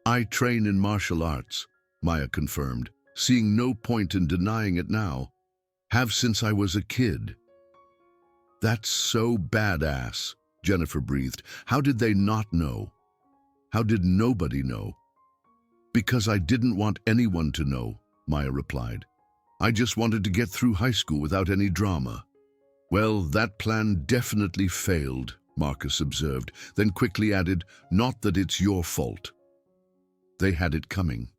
"I train in martial arts," Maya confirmed, seeing no point in denying it now. "Have since I was a kid." "That's so badass," Jennifer breathed. "How did they not know? How did nobody know?" "Because I didn't want anyone to know," Maya replied. "I just wanted to get through high school without any drama." "Well, that plan definitely failed," Marcus observed, then quickly added, "Not that it's your fault." They had it coming.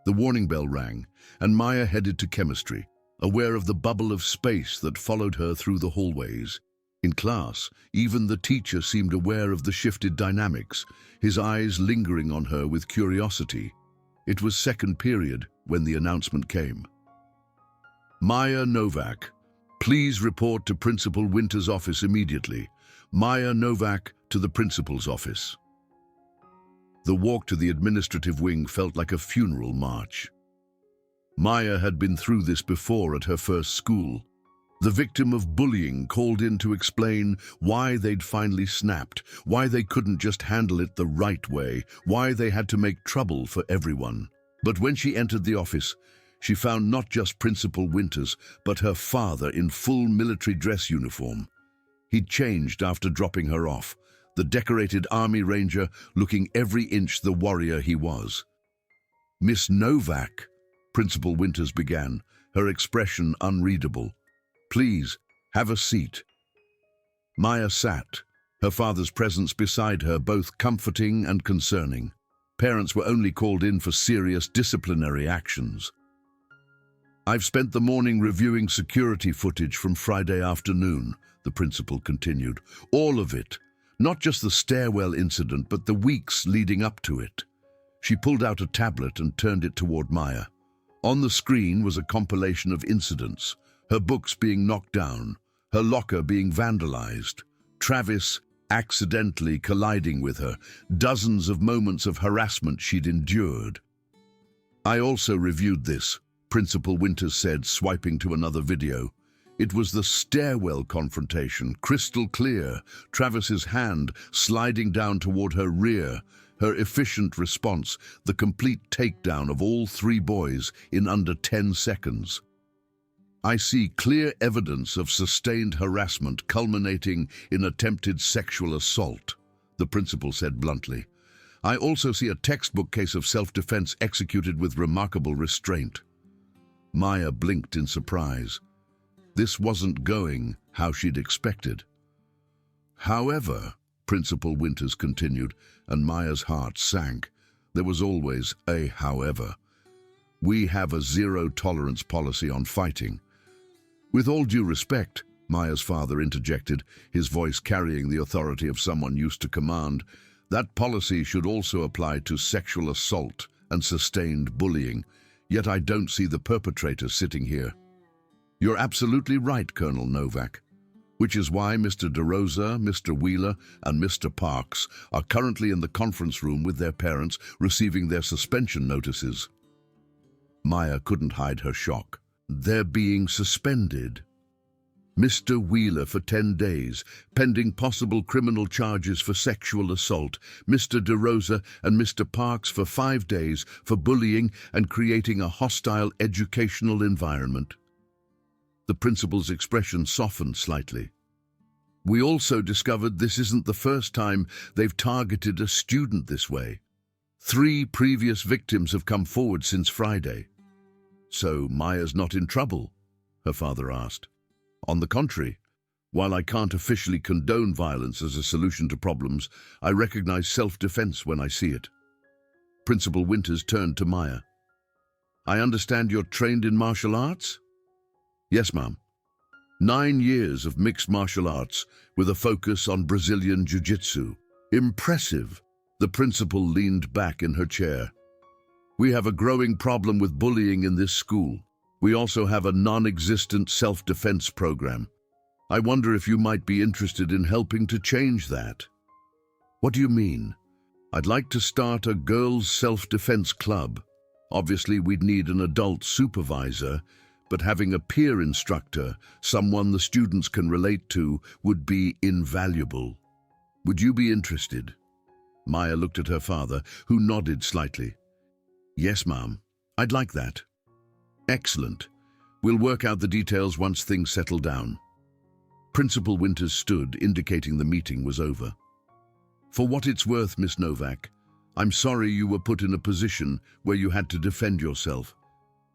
The warning bell rang, and Maya headed to chemistry, aware of the bubble of space that followed her through the hallways. In class, even the teacher seemed aware of the shifted dynamics, his eyes lingering on her with curiosity. It was second period when the announcement came. "Maya Novak, please report to Principal Winter's office immediately. Maya Novak to the principal's office." The walk to the administrative wing felt like a funeral march. Maya had been through this before at her first school. The victim of bullying called in to explain why they'd finally snapped, why they couldn't just handle it the right way, why they had to make trouble for everyone. But when she entered the office, she found not just Principal Winters, but her father in full military dress uniform. He'd changed after dropping her off, the decorated Army Ranger looking every inch the warrior he was. "Miss Novak," Principal Winters began, her expression unreadable. "Please, have a seat." Maya sat, her father's presence beside her both comforting and concerning. Parents were only called in for serious disciplinary actions. "I've spent the morning reviewing security footage from Friday afternoon," the principal continued. "All of it. Not just the stairwell incident, but the weeks leading up to it." She pulled out a tablet and turned it toward Maya. On the screen was a compilation of incidents: her books being knocked down, her locker being vandalized, Travis accidentally colliding with her, dozens of moments of harassment she'd endured. "I also reviewed this," Principal Winters said, swiping to another video. It was the stairwell confrontation, crystal clear, Travis's hand sliding down toward her rear, her efficient response, the complete takedown of all 3 boys in under 10 seconds. "I see clear evidence of sustained harassment culminating in attempted sexual assault," the principal said bluntly. "I also see a textbook case of self-defense executed with remarkable restraint." Maya blinked in surprise. This wasn't going how she'd expected. "However," Principal Winters continued, and Maya's heart sank. There was always a however. "We have a zero-tolerance policy on fighting." "With all due respect," Maya's father interjected, his voice carrying the authority of someone used to command, "that policy should also apply to sexual assault and sustained bullying. Yet I don't see the perpetrator sitting here." "You're absolutely right, Colonel Novak. Which is why Mr. DeRosa, Mr. Wheeler, and Mr. Parks are currently in the conference room with their parents, receiving their suspension notices." Maya couldn't hide her shock. "They're being suspended." "Mr. Wheeler for 10 days, pending possible criminal charges for sexual assault. Mr. DeRosa and Mr. Parks for 5 days for bullying and creating a hostile educational environment." The principal's expression softened slightly. "We also discovered this isn't the first time they've targeted a student this way. 3 previous victims have come forward since Friday." "So Maya's not in trouble?" her father asked. "On the contrary, while I can't officially condone violence as a solution to problems, I recognize self-defense when I see it." Principal Winters turned to Maya. "I understand you're trained in martial arts?" "Yes, ma'am. 9 years of mixed martial arts with a focus on Brazilian Jiu-Jitsu." "Impressive." The principal leaned back in her chair. "We have a growing problem with bullying in this school. We also have a non-existent self-defense program. I wonder if you might be interested in helping to change that. What do you mean? I'd like to start a girls' self-defense club. Obviously, we'd need an adult supervisor, but having a peer instructor, someone the students can relate to, would be invaluable. Would you be interested? Maya looked at her father, who nodded slightly. Yes, Mom. I'd like that. Excellent. We'll work out the details once things settle down. Principal Winters stood, indicating the meeting was over. For what it's worth, Miss Novak, I'm sorry you were put in a position where you had to defend yourself.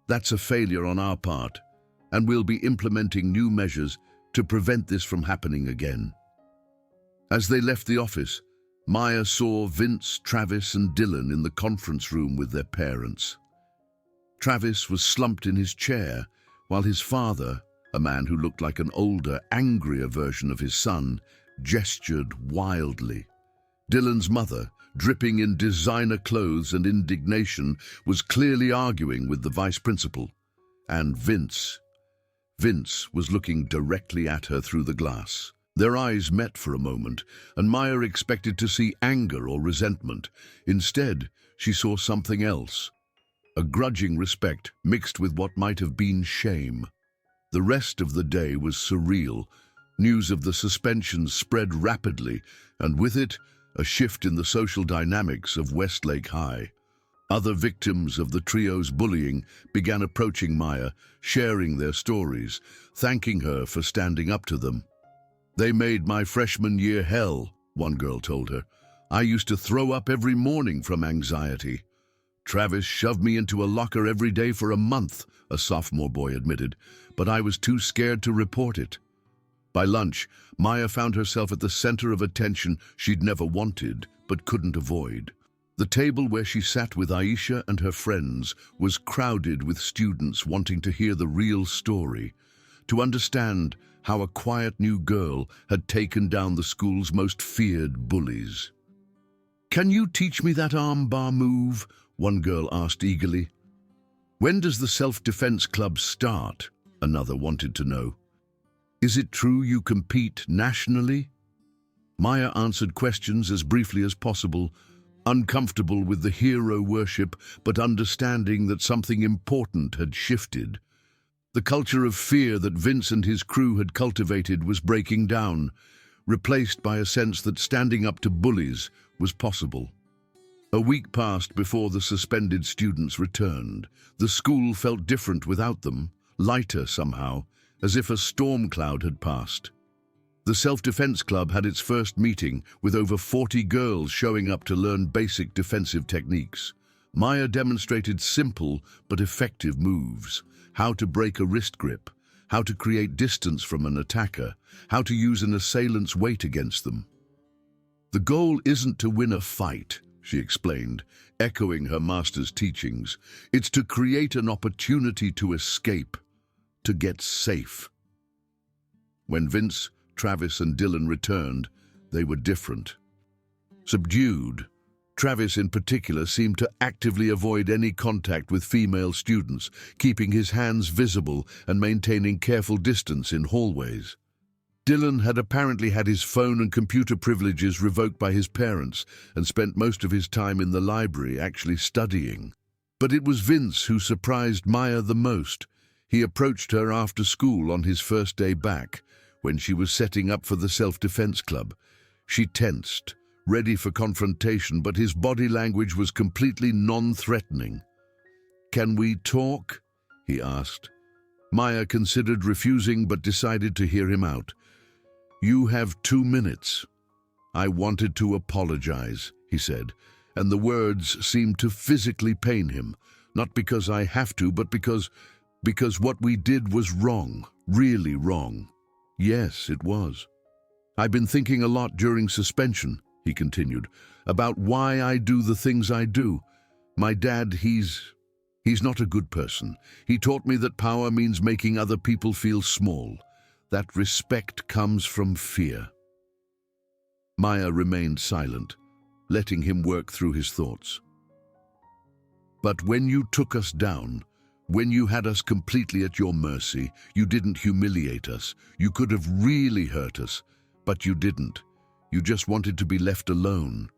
That's a failure on our part, and we'll be implementing new measures to prevent this from happening again. As they left the office, Maya saw Vince, Travis, and Dylan in the conference room with their parents. Travis was slumped in his chair, while his father, a man who looked like an older, angrier version of his son, gestured wildly. Dylan's mother, dripping in designer clothes and indignation, was clearly arguing with the vice principal. And Vince was looking directly at her through the glass. Their eyes met for a moment, and Maya expected to see anger or resentment. Instead, she saw something else. A grudging respect mixed with what might have been shame. The rest of the day was surreal. News of the suspensions spread rapidly, and with it, a shift in the social dynamics of Westlake High. Other victims of the trio's bullying began approaching Maya, sharing their stories, thanking her for standing up to them. "They made my freshman year hell," one girl told her. "I used to throw up every morning from anxiety." "Travis shoved me into a locker every day for a month," a sophomore boy admitted, "but I was too scared to report it." By lunch, Maya found herself at the center of attention she'd never wanted but couldn't avoid. The table where she sat with Aisha and her friends was crowded with students wanting to hear the real story, to understand how a quiet new girl had taken down the school's most feared bullies. "Can you teach me that arm bar move?" one girl asked eagerly. "When does the self-defense club start?" another wanted to know. "Is it true you compete nationally?" Maya answered questions as briefly as possible, uncomfortable with the hero worship, but understanding that something important had shifted. The culture of fear that Vince and his crew had cultivated was breaking down, replaced by a sense that standing up to bullies was possible. A week passed before the suspended students returned. The school felt different without them, lighter somehow, as if a storm cloud had passed. The Self-Defense Club had its first meeting with over 40 girls showing up to learn basic defensive techniques. Maya demonstrated simple but effective moves: how to break a wrist grip, how to create distance from an attacker, how to use an assailant's weight against them. "The goal isn't to win a fight," she explained, echoing her master's teachings. "It's to create an opportunity to escape, to get safe." When Vince, Travis, and Dylan returned, they were different. Subdued. Travis in particular seemed to actively avoid any contact with female students, keeping his hands visible and maintaining careful distance in hallways. Dylan had apparently had his phone and computer privileges revoked by his parents and spent most of his time in the library actually studying. But it was Vince who surprised Maya the most. He approached her after school on his first day back, when she was setting up for the self-defense club. She tensed, ready for confrontation, but his body language was completely non-threatening. "Can we talk?" he asked. Maya considered refusing but decided to hear him out. "You have 2 minutes. I wanted to apologize," he said, and the words seemed to physically pain him, not because I have to, but because what we did was wrong, really wrong. Yes, it was. "I've been thinking a lot during suspension," he continued, "about why I do the things I do. My dad, he's not a good person. He taught me that power means making other people feel small. That respect comes from fear." Maya remained silent, letting him work through his thoughts. "But when you took us down, When you had us completely at your mercy, you didn't humiliate us. You could have really hurt us, but you didn't. You just wanted to be left alone.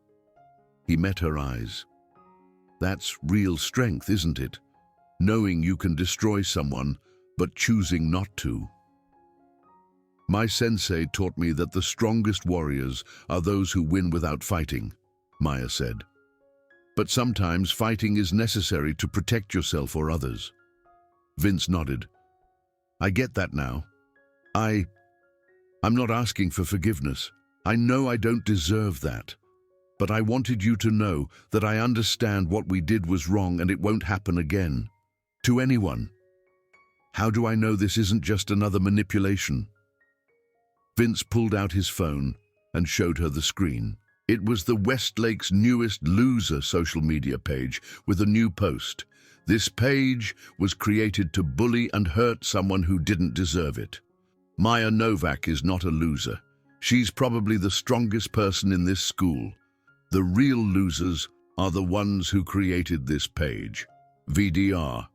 He met her eyes. That's real strength, isn't it? Knowing you can destroy someone, but choosing not to. My sensei taught me that the strongest warriors are those who win without fighting, Maya said. But sometimes fighting is necessary to protect yourself or others. Vince nodded. I get that now. I'm not asking for forgiveness. I know I don't deserve that. But I wanted you to know that I understand what we did was wrong and it won't happen again. To anyone. How do I know this isn't just another manipulation? Vince pulled out his phone and showed her the screen. It was the Westlake's newest loser social media page with a new post. This page was created to bully and hurt someone who didn't deserve it. Maya Novak is not a loser. She's probably the strongest person in this school. The real losers are the ones who created this page. VDR.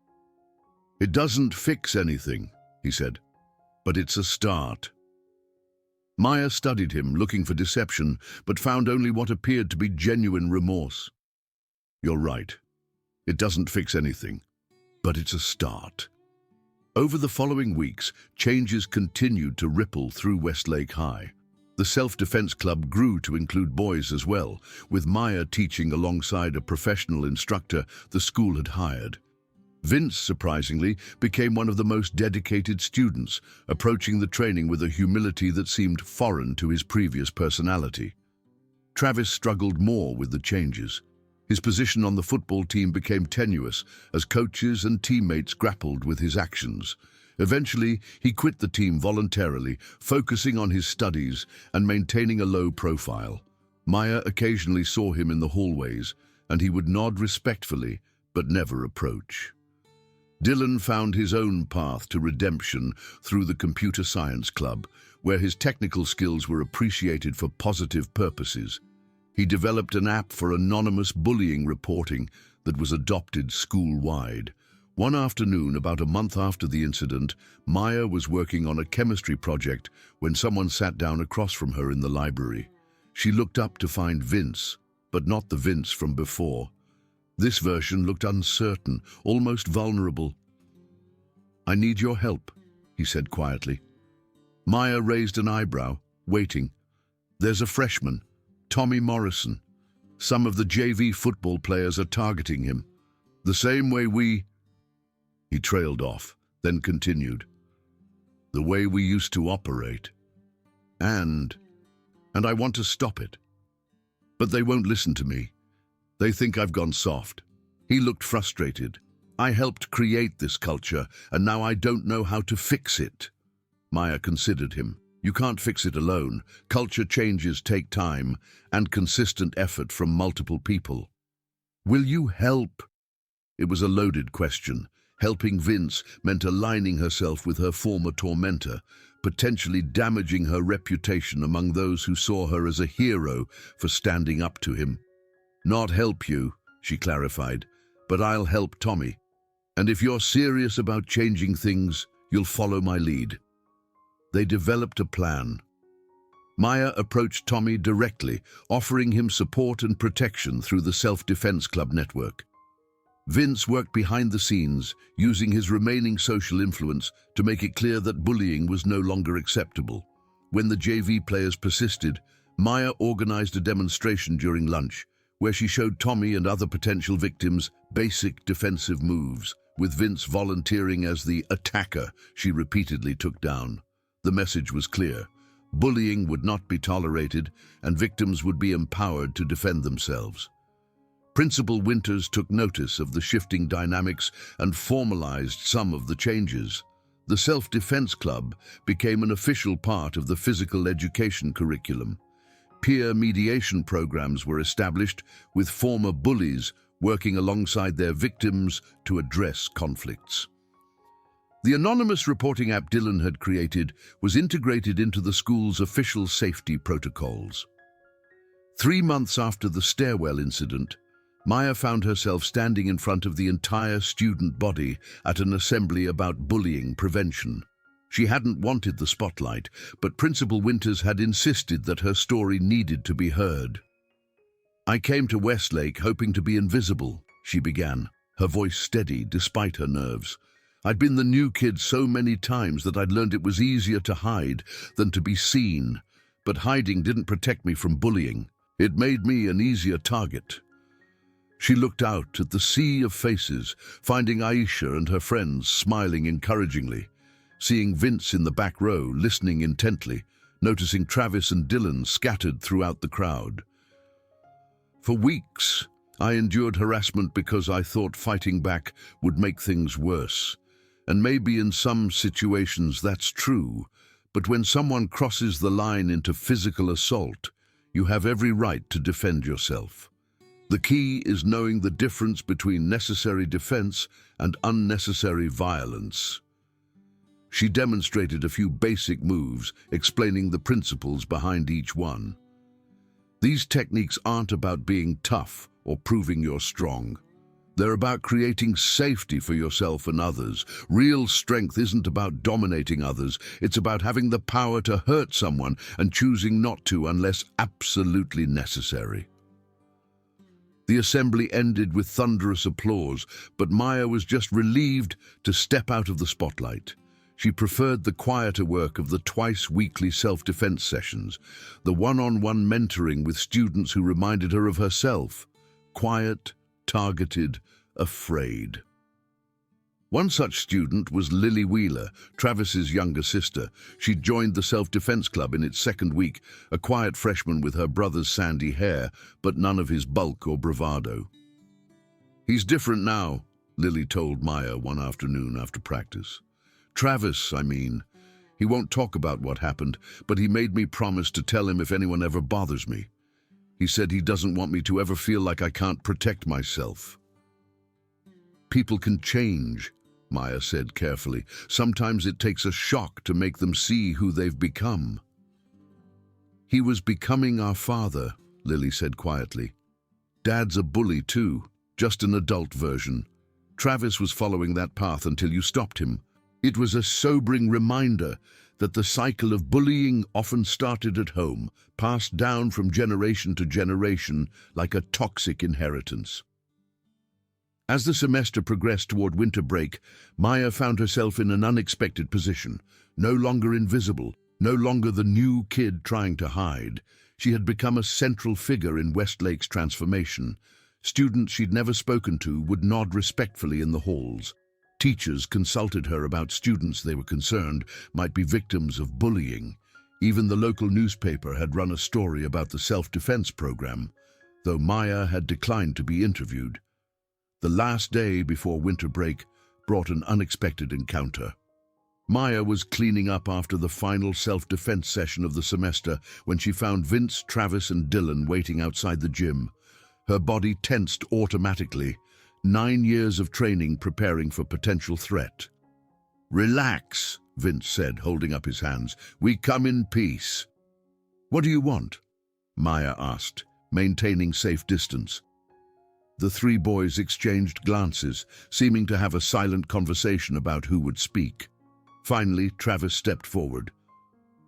It doesn't fix anything, he said, but it's a start. Maya studied him, looking for deception, but found only what appeared to be genuine remorse. You're right. It doesn't fix anything, but it's a start. Over the following weeks, changes continued to ripple through Westlake High. The self-defense club grew to include boys as well, with Maya teaching alongside a professional instructor the school had hired. Vince, surprisingly, became one of the most dedicated students, approaching the training with a humility that seemed foreign to his previous personality. Travis struggled more with the changes. His position on the football team became tenuous as coaches and teammates grappled with his actions. Eventually, he quit the team voluntarily, focusing on his studies and maintaining a low profile. Maya occasionally saw him in the hallways, and he would nod respectfully, but never approach. Dylan found his own path to redemption through the computer science club, where his technical skills were appreciated for positive purposes. He developed an app for anonymous bullying reporting that was adopted school-wide. One afternoon, about a month after the incident, Maya was working on a chemistry project when someone sat down across from her in the library. She looked up to find Vince, but not the Vince from before. This version looked uncertain, almost vulnerable. I need your help, he said quietly. Maya raised an eyebrow, waiting. There's a freshman, Tommy Morrison. Some of the JV football players are targeting him. The same way we... He trailed off, then continued. The way we used to operate. And I want to stop it. But they won't listen to me. They think I've gone soft. He looked frustrated. I helped create this culture, and now I don't know how to fix it. Maya considered him. You can't fix it alone. Culture changes take time and consistent effort from multiple people. Will you help? It was a loaded question. Helping Vince meant aligning herself with her former tormentor, potentially damaging her reputation among those who saw her as a hero for standing up to him. Not help you, she clarified, but I'll help Tommy. And if you're serious about changing things, you'll follow my lead. They developed a plan. Maya approached Tommy directly, offering him support and protection through the Self-Defense Club network. Vince worked behind the scenes, using his remaining social influence to make it clear that bullying was no longer acceptable. When the JV players persisted, Maya organized a demonstration during lunch, where she showed Tommy and other potential victims basic defensive moves, with Vince volunteering as the attacker she repeatedly took down. The message was clear. Bullying would not be tolerated, and victims would be empowered to defend themselves. Principal Winters took notice of the shifting dynamics and formalized some of the changes. The Self-Defense Club became an official part of the physical education curriculum. Peer mediation programs were established, with former bullies working alongside their victims to address conflicts. The anonymous reporting app Dylan had created was integrated into the school's official safety protocols. 3 months after the Stairwell incident, Maya found herself standing in front of the entire student body at an assembly about bullying prevention. She hadn't wanted the spotlight, but Principal Winters had insisted that her story needed to be heard. "I came to Westlake hoping to be invisible," she began, her voice steady despite her nerves. "I'd been the new kid so many times that I'd learned it was easier to hide than to be seen. But hiding didn't protect me from bullying. It made me an easier target." She looked out at the sea of faces, finding Aisha and her friends smiling encouragingly, seeing Vince in the back row listening intently, noticing Travis and Dylan scattered throughout the crowd. "For weeks, I endured harassment because I thought fighting back would make things worse. And maybe in some situations that's true, but when someone crosses the line into physical assault, you have every right to defend yourself. The key is knowing the difference between necessary defense and unnecessary violence." She demonstrated a few basic moves, explaining the principles behind each one. These techniques aren't about being tough or proving you're strong. They're about creating safety for yourself and others. Real strength isn't about dominating others. It's about having the power to hurt someone and choosing not to unless absolutely necessary. The assembly ended with thunderous applause, but Maya was just relieved to step out of the spotlight. She preferred the quieter work of the twice-weekly self-defense sessions, the one-on-one mentoring with students who reminded her of herself. Quiet, targeted, afraid. One such student was Lily Wheeler, Travis's younger sister. She'd joined the self-defense club in its second week, a quiet freshman with her brother's sandy hair, but none of his bulk or bravado. "He's different now," Lily told Maya one afternoon after practice. "Travis, I mean. He won't talk about what happened, but he made me promise to tell him if anyone ever bothers me. He said he doesn't want me to ever feel like I can't protect myself." "People can change," Maya said carefully. "Sometimes it takes a shock to make them see who they've become." "He was becoming our father," Lily said quietly. "Dad's a bully too, just an adult version. Travis was following that path until you stopped him. It was a sobering reminder that the cycle of bullying often started at home, passed down from generation to generation like a toxic inheritance." As the semester progressed toward winter break, Maya found herself in an unexpected position. No longer invisible, no longer the new kid trying to hide. She had become a central figure in Westlake's transformation. Students she'd never spoken to would nod respectfully in the halls. Teachers consulted her about students they were concerned might be victims of bullying. Even the local newspaper had run a story about the self-defense program, though Maya had declined to be interviewed. The last day before winter break brought an unexpected encounter. Maya was cleaning up after the final self-defense session of the semester when she found Vince, Travis, and Dylan waiting outside the gym. Her body tensed automatically. 9 years of training preparing for potential threat. "Relax," Vince said, holding up his hands. "We come in peace." "What do you want?" Maya asked, maintaining safe distance. The three boys exchanged glances, seeming to have a silent conversation about who would speak. Finally, Travis stepped forward.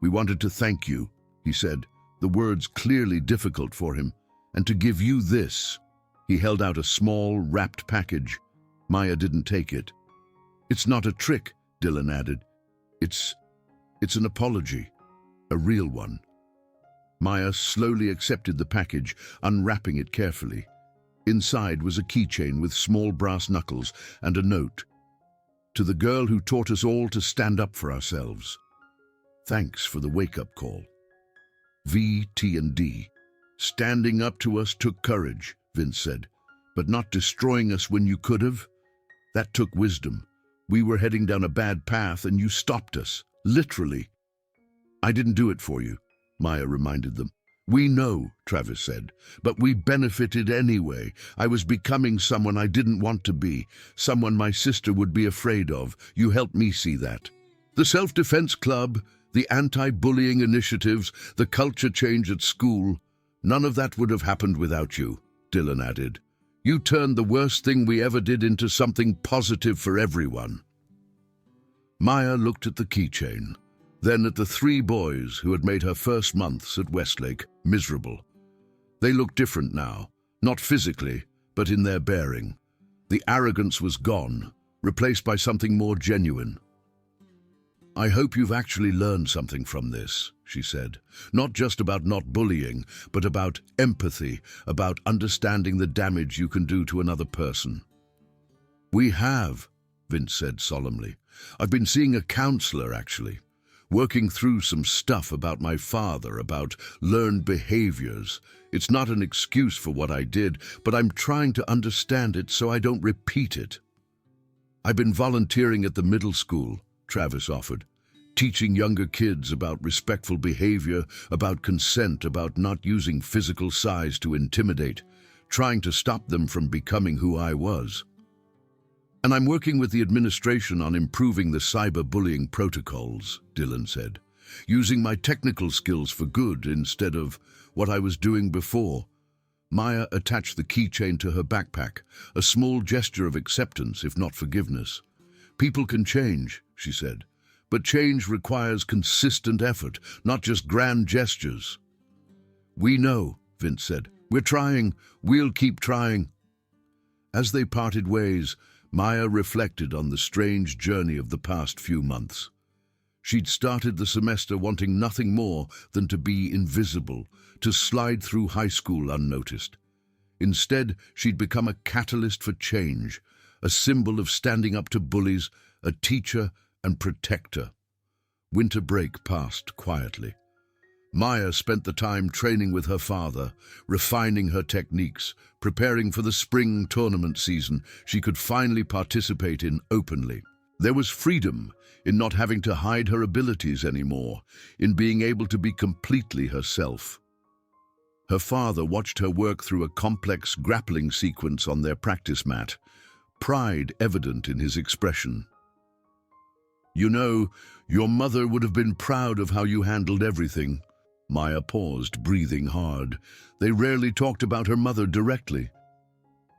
"We wanted to thank you," he said, the words clearly difficult for him, "and to give you this." He held out a small, wrapped package. Maya didn't take it. "It's not a trick," Dylan added. It's an apology, a real one." Maya slowly accepted the package, unwrapping it carefully. Inside was a keychain with small brass knuckles and a note. "To the girl who taught us all to stand up for ourselves. Thanks for the wake-up call. V.T.&D. Standing up to us took courage," Vince said, "but not destroying us when you could have. That took wisdom. We were heading down a bad path and you stopped us, literally." "I didn't do it for you," Maya reminded them. "We know," Travis said, "but we benefited anyway. I was becoming someone I didn't want to be, someone my sister would be afraid of. You helped me see that. The self-defense club, the anti-bullying initiatives, the culture change at school, none of that would have happened without you," Dylan added. You turned the worst thing we ever did into something positive for everyone." Maya looked at the keychain, then at the 3 boys who had made her first months at Westlake miserable. They looked different now, not physically, but in their bearing. The arrogance was gone, replaced by something more genuine. "I hope you've actually learned something from this," she said. "Not just about not bullying, but about empathy, about understanding the damage you can do to another person." "We have," Vince said solemnly. "I've been seeing a counselor, actually, working through some stuff about my father, about learned behaviors. It's not an excuse for what I did, but I'm trying to understand it so I don't repeat it." "I've been volunteering at the middle school," Travis offered, "teaching younger kids about respectful behavior, about consent, about not using physical size to intimidate, trying to stop them from becoming who I was. And I'm working with the administration on improving the cyberbullying protocols," Dylan said, "using my technical skills for good instead of what I was doing before." Maya attached the keychain to her backpack, a small gesture of acceptance, if not forgiveness. "People can change," she said, "but change requires consistent effort, not just grand gestures." "We know," Vince said. "We're trying. We'll keep trying." As they parted ways, Maya reflected on the strange journey of the past few months. She'd started the semester wanting nothing more than to be invisible, to slide through high school unnoticed. Instead, she'd become a catalyst for change, a symbol of standing up to bullies, a teacher and protector. Winter break passed quietly. Maya spent the time training with her father, refining her techniques, preparing for the spring tournament season she could finally participate in openly. There was freedom in not having to hide her abilities anymore, in being able to be completely herself. Her father watched her work through a complex grappling sequence on their practice mat, pride evident in his expression. "You know, your mother would have been proud of how you handled everything." Maya paused, breathing hard. They rarely talked about her mother directly.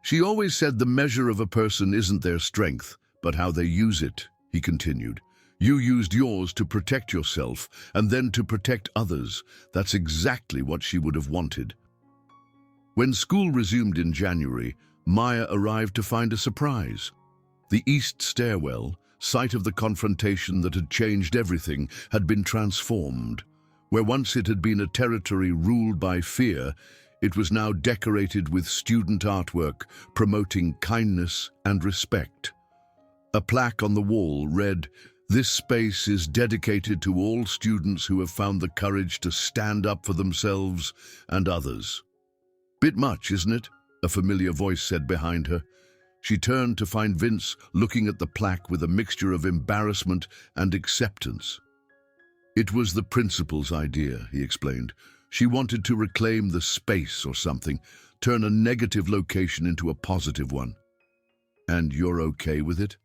"She always said the measure of a person isn't their strength, but how they use it," he continued. "You used yours to protect yourself, and then to protect others. That's exactly what she would have wanted." When school resumed in January, Maya arrived to find a surprise. The East Stairwell, site of the confrontation that had changed everything, had been transformed. Where once it had been a territory ruled by fear, it was now decorated with student artwork promoting kindness and respect. A plaque on the wall read, "This space is dedicated to all students who have found the courage to stand up for themselves and others." "Bit much, isn't it?" a familiar voice said behind her. She turned to find Vince looking at the plaque with a mixture of embarrassment and acceptance. "It was the principal's idea," he explained. "She wanted to reclaim the space or something, turn a negative location into a positive one." "And you're okay with it?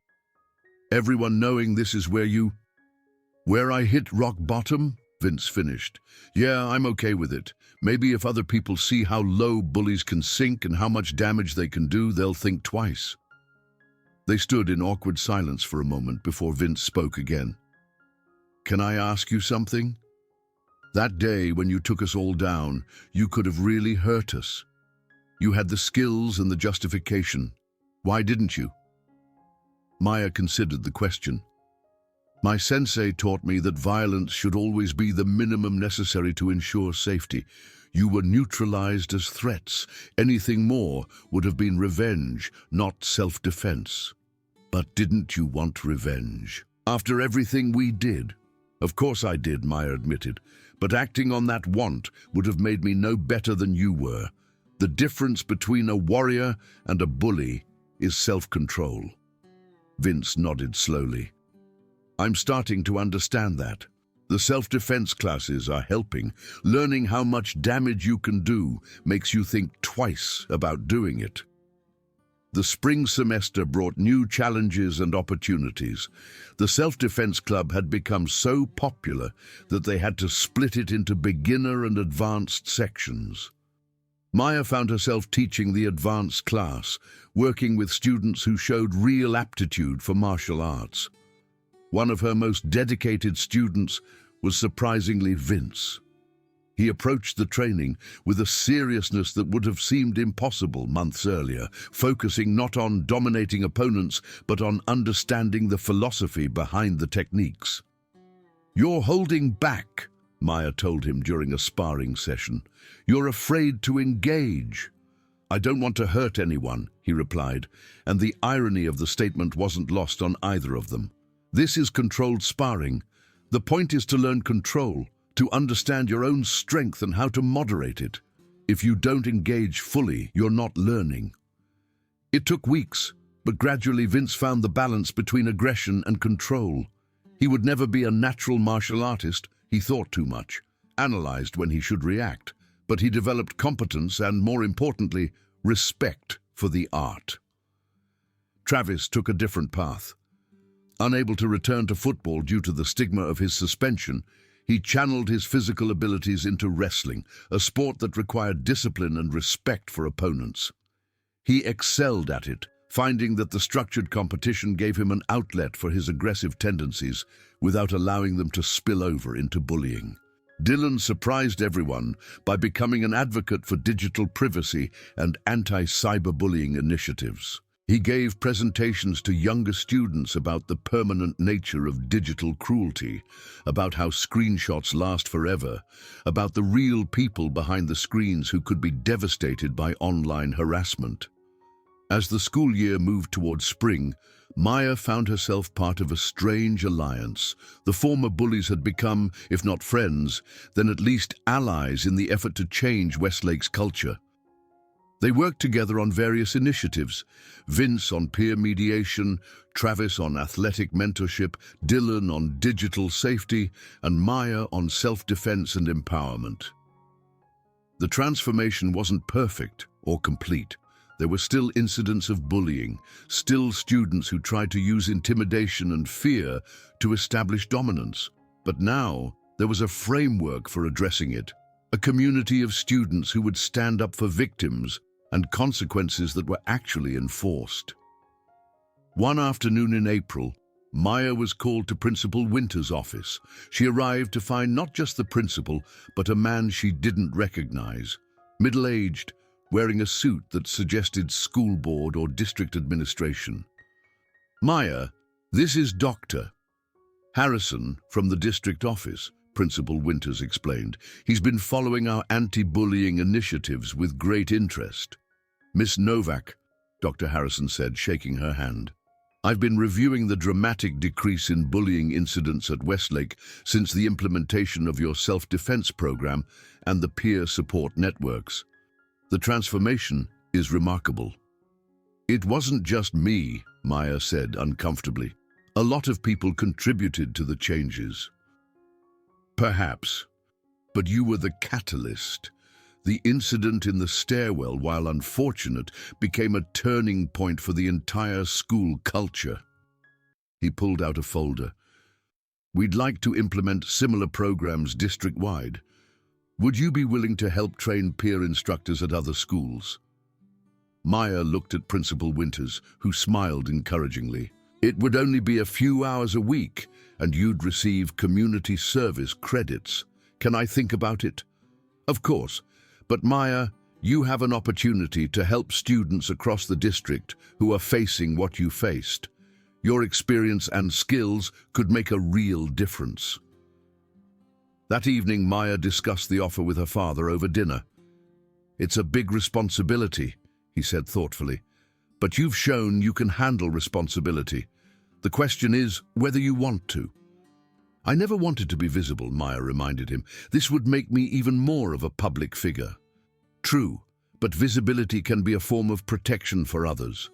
Everyone knowing this is where I hit rock bottom?" Vince finished. "Yeah, I'm okay with it. Maybe if other people see how low bullies can sink and how much damage they can do, they'll think twice." They stood in awkward silence for a moment before Vince spoke again. "Can I ask you something? That day when you took us all down, you could have really hurt us. You had the skills and the justification. Why didn't you?" Maya considered the question. "My sensei taught me that violence should always be the minimum necessary to ensure safety. You were neutralized as threats. Anything more would have been revenge, not self-defense." "But didn't you want revenge? After everything we did?" "Of course I did," Maya admitted, "but acting on that want would have made me no better than you were. The difference between a warrior and a bully is self-control." Vince nodded slowly. "I'm starting to understand that. The self-defense classes are helping. Learning how much damage you can do makes you think twice about doing it." The spring semester brought new challenges and opportunities. The self-defense club had become so popular that they had to split it into beginner and advanced sections. Maya found herself teaching the advanced class, working with students who showed real aptitude for martial arts. One of her most dedicated students was surprisingly Vince. He approached the training with a seriousness that would have seemed impossible months earlier, focusing not on dominating opponents, but on understanding the philosophy behind the techniques. "You're holding back," Maya told him during a sparring session. "You're afraid to engage." "I don't want to hurt anyone," he replied, and the irony of the statement wasn't lost on either of them. This is controlled sparring. The point is to learn control, to understand your own strength and how to moderate it. If you don't engage fully, you're not learning. It took weeks, but gradually Vince found the balance between aggression and control. He would never be a natural martial artist. He thought too much, analyzed when he should react, but he developed competence and, more importantly, respect for the art. Travis took a different path. Unable to return to football due to the stigma of his suspension, he channeled his physical abilities into wrestling, a sport that required discipline and respect for opponents. He excelled at it, finding that the structured competition gave him an outlet for his aggressive tendencies without allowing them to spill over into bullying. Dylan surprised everyone by becoming an advocate for digital privacy and anti-cyberbullying initiatives. He gave presentations to younger students about the permanent nature of digital cruelty, about how screenshots last forever, about the real people behind the screens who could be devastated by online harassment. As the school year moved towards spring, Maya found herself part of a strange alliance. The former bullies had become, if not friends, then at least allies in the effort to change Westlake's culture. They worked together on various initiatives, Vince on peer mediation, Travis on athletic mentorship, Dylan on digital safety, and Maya on self-defense and empowerment. The transformation wasn't perfect or complete. There were still incidents of bullying, still students who tried to use intimidation and fear to establish dominance. But now, there was a framework for addressing it, a community of students who would stand up for victims and consequences that were actually enforced. One afternoon in April, Maya was called to Principal Winter's office. She arrived to find not just the principal, but a man she didn't recognize, middle-aged, wearing a suit that suggested school board or district administration. "Maya, this is Dr. Harrison from the district office," Principal Winters explained. "He's been following our anti-bullying initiatives with great interest." "Miss Novak," Dr. Harrison said, shaking her hand. "I've been reviewing the dramatic decrease in bullying incidents at Westlake since the implementation of your self-defense program and the peer support networks. The transformation is remarkable." "It wasn't just me," Maya said uncomfortably. "A lot of people contributed to the changes." "Perhaps, but you were the catalyst. The incident in the stairwell, while unfortunate, became a turning point for the entire school culture." He pulled out a folder. "We'd like to implement similar programs district-wide. Would you be willing to help train peer instructors at other schools?" Maya looked at Principal Winters, who smiled encouragingly. "It would only be a few hours a week, and you'd receive community service credits. Can I think about it?" "Of course. But Maya, you have an opportunity to help students across the district who are facing what you faced. Your experience and skills could make a real difference." That evening, Maya discussed the offer with her father over dinner. "It's a big responsibility," he said thoughtfully, "but you've shown you can handle responsibility. The question is whether you want to." "I never wanted to be visible," Maya reminded him. "This would make me even more of a public figure." "True, but visibility can be a form of protection for others.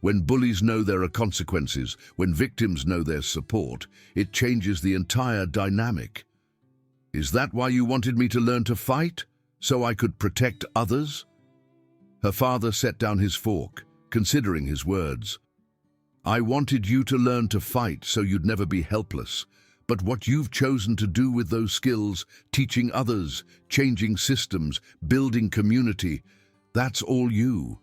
When bullies know there are consequences, when victims know there's support, it changes the entire dynamic." "Is that why you wanted me to learn to fight? So I could protect others?" Her father set down his fork, considering his words. "I wanted you to learn to fight so you'd never be helpless. But what you've chosen to do with those skills, teaching others, changing systems, building community, That's all you.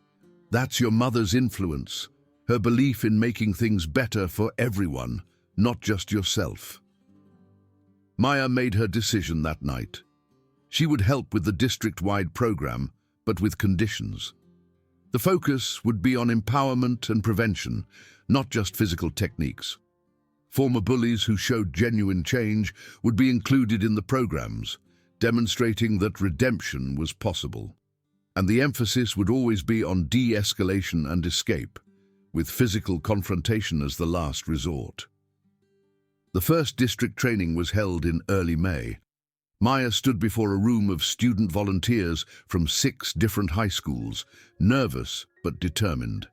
That's your mother's influence, her belief in making things better for everyone, not just yourself. Maya made her decision that night. She would help with the district-wide program, but with conditions. The focus would be on empowerment and prevention, not just physical techniques. Former bullies who showed genuine change would be included in the programs, demonstrating that redemption was possible. And the emphasis would always be on de-escalation and escape, with physical confrontation as the last resort. The first district training was held in early May. Maya stood before a room of student volunteers from 6 different high schools, nervous but determined.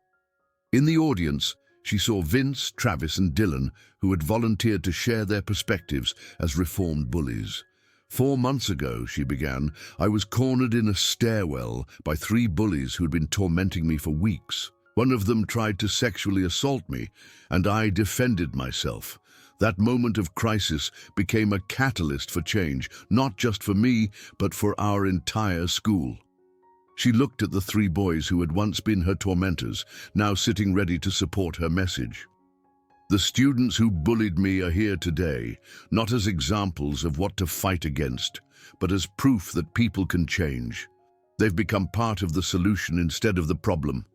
In the audience, she saw Vince, Travis, and Dylan, who had volunteered to share their perspectives as reformed bullies. 4 months ago, she began, I was cornered in a stairwell by 3 bullies who had been tormenting me for weeks. One of them tried to sexually assault me, and I defended myself. That moment of crisis became a catalyst for change, not just for me, but for our entire school. She looked at the 3 boys who had once been her tormentors, now sitting ready to support her message. The students who bullied me are here today, not as examples of what to fight against, but as proof that people can change. They've become part of the solution instead of the problem.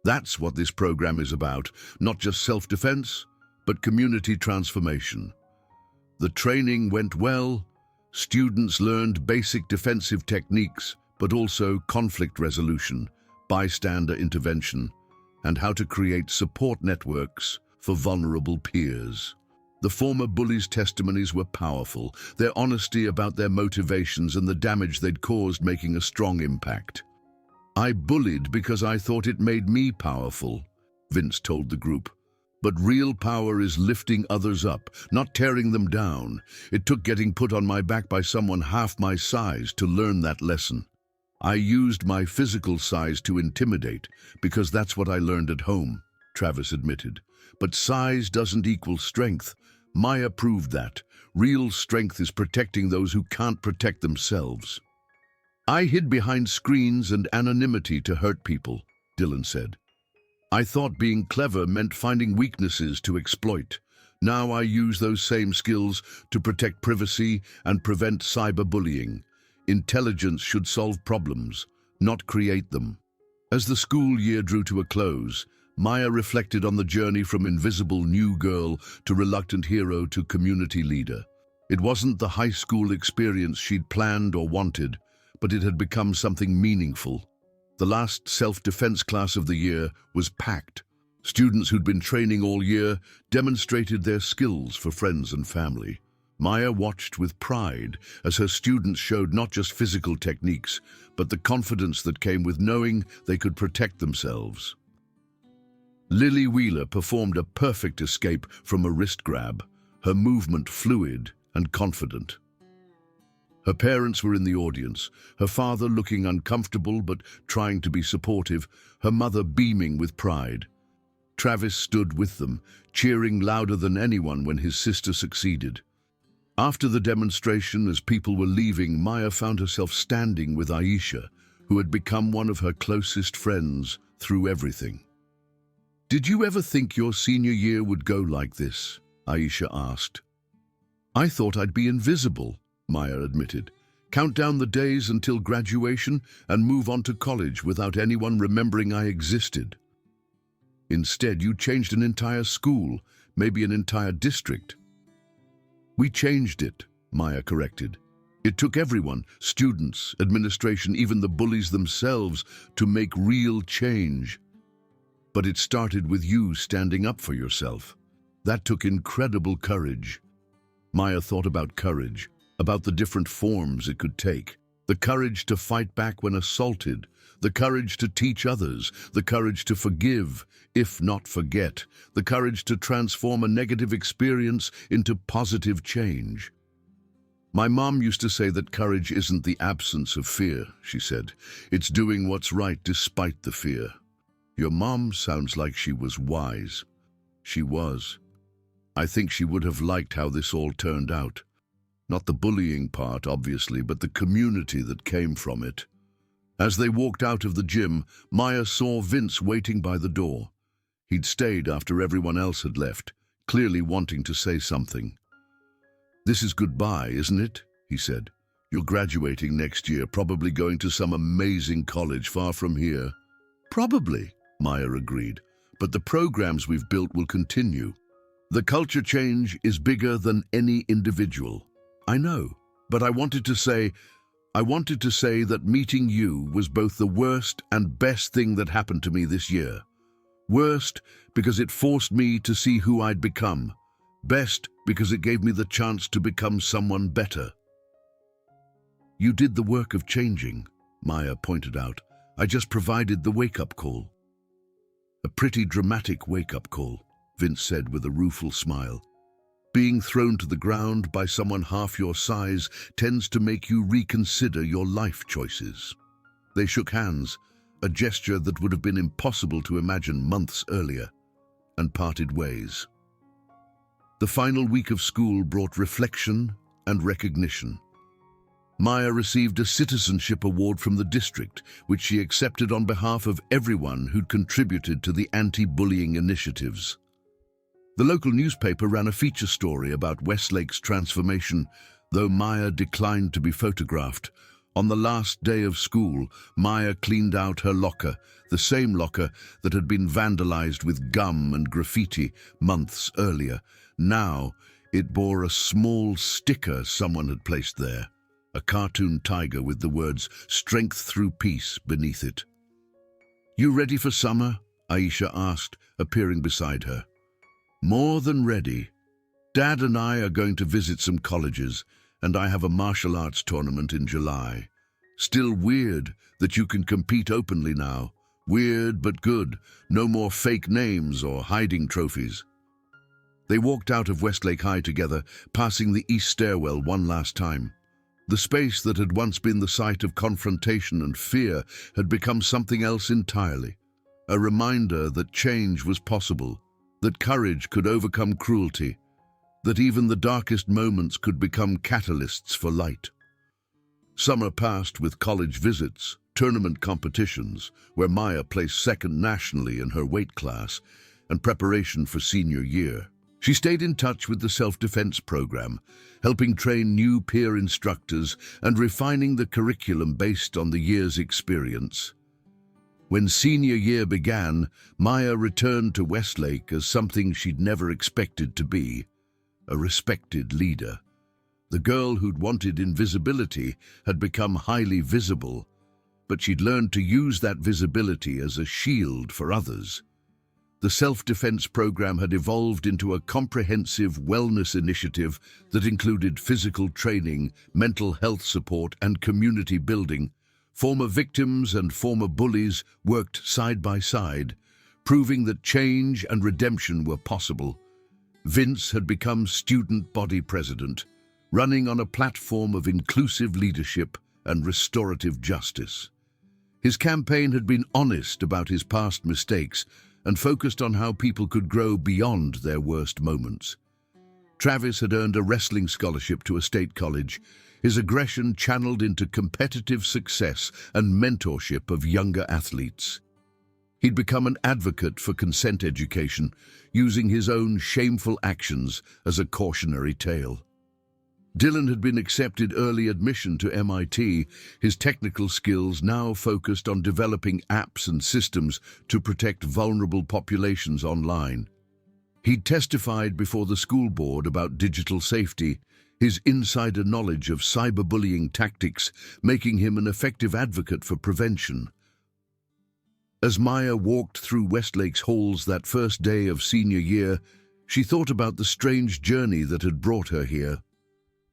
That's what this program is about, not just self-defense, but community transformation. The training went well. Students learned basic defensive techniques, but also conflict resolution, bystander intervention, and how to create support networks for vulnerable peers. The former bullies' testimonies were powerful, their honesty about their motivations and the damage they'd caused making a strong impact. I bullied because I thought it made me powerful, Vince told the group. But real power is lifting others up, not tearing them down. It took getting put on my back by someone half my size to learn that lesson. I used my physical size to intimidate, because that's what I learned at home, Travis admitted. But size doesn't equal strength. Maya proved that. Real strength is protecting those who can't protect themselves. I hid behind screens and anonymity to hurt people, Dylan said. I thought being clever meant finding weaknesses to exploit. Now I use those same skills to protect privacy and prevent cyberbullying. Intelligence should solve problems, not create them. As the school year drew to a close, Maya reflected on the journey from invisible new girl to reluctant hero to community leader. It wasn't the high school experience she'd planned or wanted, but it had become something meaningful. The last self-defense class of the year was packed. Students who'd been training all year demonstrated their skills for friends and family. Maya watched with pride as her students showed not just physical techniques, but the confidence that came with knowing they could protect themselves. Lily Wheeler performed a perfect escape from a wrist grab, her movement fluid and confident. Her parents were in the audience, her father looking uncomfortable but trying to be supportive, her mother beaming with pride. Travis stood with them, cheering louder than anyone when his sister succeeded. After the demonstration, as people were leaving, Maya found herself standing with Aisha, who had become one of her closest friends through everything. "Did you ever think your senior year would go like this?" Aisha asked. "I thought I'd be invisible," Maya admitted. "Count down the days until graduation and move on to college without anyone remembering I existed. Instead, you changed an entire school, maybe an entire district." "We changed it," Maya corrected. "It took everyone, students, administration, even the bullies themselves, to make real change. But it started with you standing up for yourself. That took incredible courage." Maya thought about courage, about the different forms it could take. The courage to fight back when assaulted, the courage to teach others, the courage to forgive, if not forget, the courage to transform a negative experience into positive change. "My mom used to say that courage isn't the absence of fear," she said. "It's doing what's right despite the fear." Your mom sounds like she was wise. She was. I think she would have liked how this all turned out. Not the bullying part, obviously, but the community that came from it. As they walked out of the gym, Maya saw Vince waiting by the door. He'd stayed after everyone else had left, clearly wanting to say something. "This is goodbye, isn't it?" he said. "You're graduating next year, probably going to some amazing college far from here." "Probably," Maya agreed, "but the programs we've built will continue. The culture change is bigger than any individual." "I know, but I wanted to say that meeting you was both the worst and best thing that happened to me this year. Worst because it forced me to see who I'd become. Best because it gave me the chance to become someone better." "You did the work of changing," Maya pointed out. "I just provided the wake-up call." "A pretty dramatic wake-up call," Vince said with a rueful smile. "Being thrown to the ground by someone half your size tends to make you reconsider your life choices." They shook hands, a gesture that would have been impossible to imagine months earlier, and parted ways. The final week of school brought reflection and recognition. Maya received a citizenship award from the district, which she accepted on behalf of everyone who'd contributed to the anti-bullying initiatives. The local newspaper ran a feature story about Westlake's transformation, though Maya declined to be photographed. On the last day of school, Maya cleaned out her locker, the same locker that had been vandalized with gum and graffiti months earlier. Now, it bore a small sticker someone had placed there, a cartoon tiger with the words "Strength Through Peace" beneath it. "You ready for summer?" Aisha asked, appearing beside her. "More than ready. Dad and I are going to visit some colleges, and I have a martial arts tournament in July. Still weird that you can compete openly now. Weird but good. No more fake names or hiding trophies." They walked out of Westlake High together, passing the east stairwell one last time. The space that had once been the site of confrontation and fear had become something else entirely. A reminder that change was possible, that courage could overcome cruelty, that even the darkest moments could become catalysts for light. Summer passed with college visits, tournament competitions, where Maya placed second nationally in her weight class, and preparation for senior year. She stayed in touch with the self-defense program, helping train new peer instructors and refining the curriculum based on the year's experience. When senior year began, Maya returned to Westlake as something she'd never expected to be, a respected leader. The girl who'd wanted invisibility had become highly visible, but she'd learned to use that visibility as a shield for others. The self-defense program had evolved into a comprehensive wellness initiative that included physical training, mental health support, and community building. Former victims and former bullies worked side by side, proving that change and redemption were possible. Vince had become student body president, running on a platform of inclusive leadership and restorative justice. His campaign had been honest about his past mistakes and focused on how people could grow beyond their worst moments. Travis had earned a wrestling scholarship to a state college, his aggression channeled into competitive success and mentorship of younger athletes. He'd become an advocate for consent education, using his own shameful actions as a cautionary tale. Dylan had been accepted early admission to MIT, his technical skills now focused on developing apps and systems to protect vulnerable populations online. He'd testified before the school board about digital safety, his insider knowledge of cyberbullying tactics making him an effective advocate for prevention. As Maya walked through Westlake's halls that first day of senior year, she thought about the strange journey that had brought her here.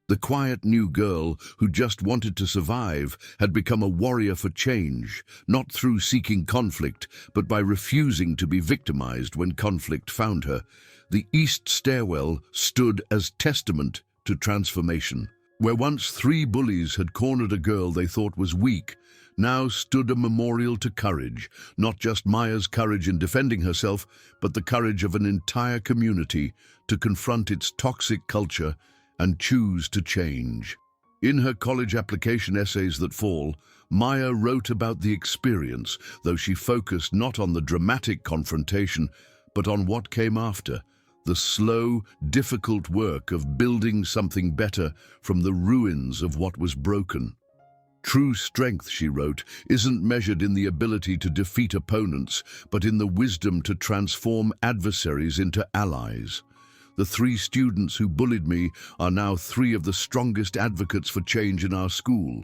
The quiet new girl who just wanted to survive had become a warrior for change, not through seeking conflict, but by refusing to be victimized when conflict found her. The East Stairwell stood as testament to transformation. Where once 3 bullies had cornered a girl they thought was weak, now stood a memorial to courage, not just Maya's courage in defending herself, but the courage of an entire community to confront its toxic culture and choose to change. In her college application essays that fall, Maya wrote about the experience, though she focused not on the dramatic confrontation, but on what came after, the slow, difficult work of building something better from the ruins of what was broken. True strength, she wrote, isn't measured in the ability to defeat opponents, but in the wisdom to transform adversaries into allies. The 3 students who bullied me are now 3 of the strongest advocates for change in our school.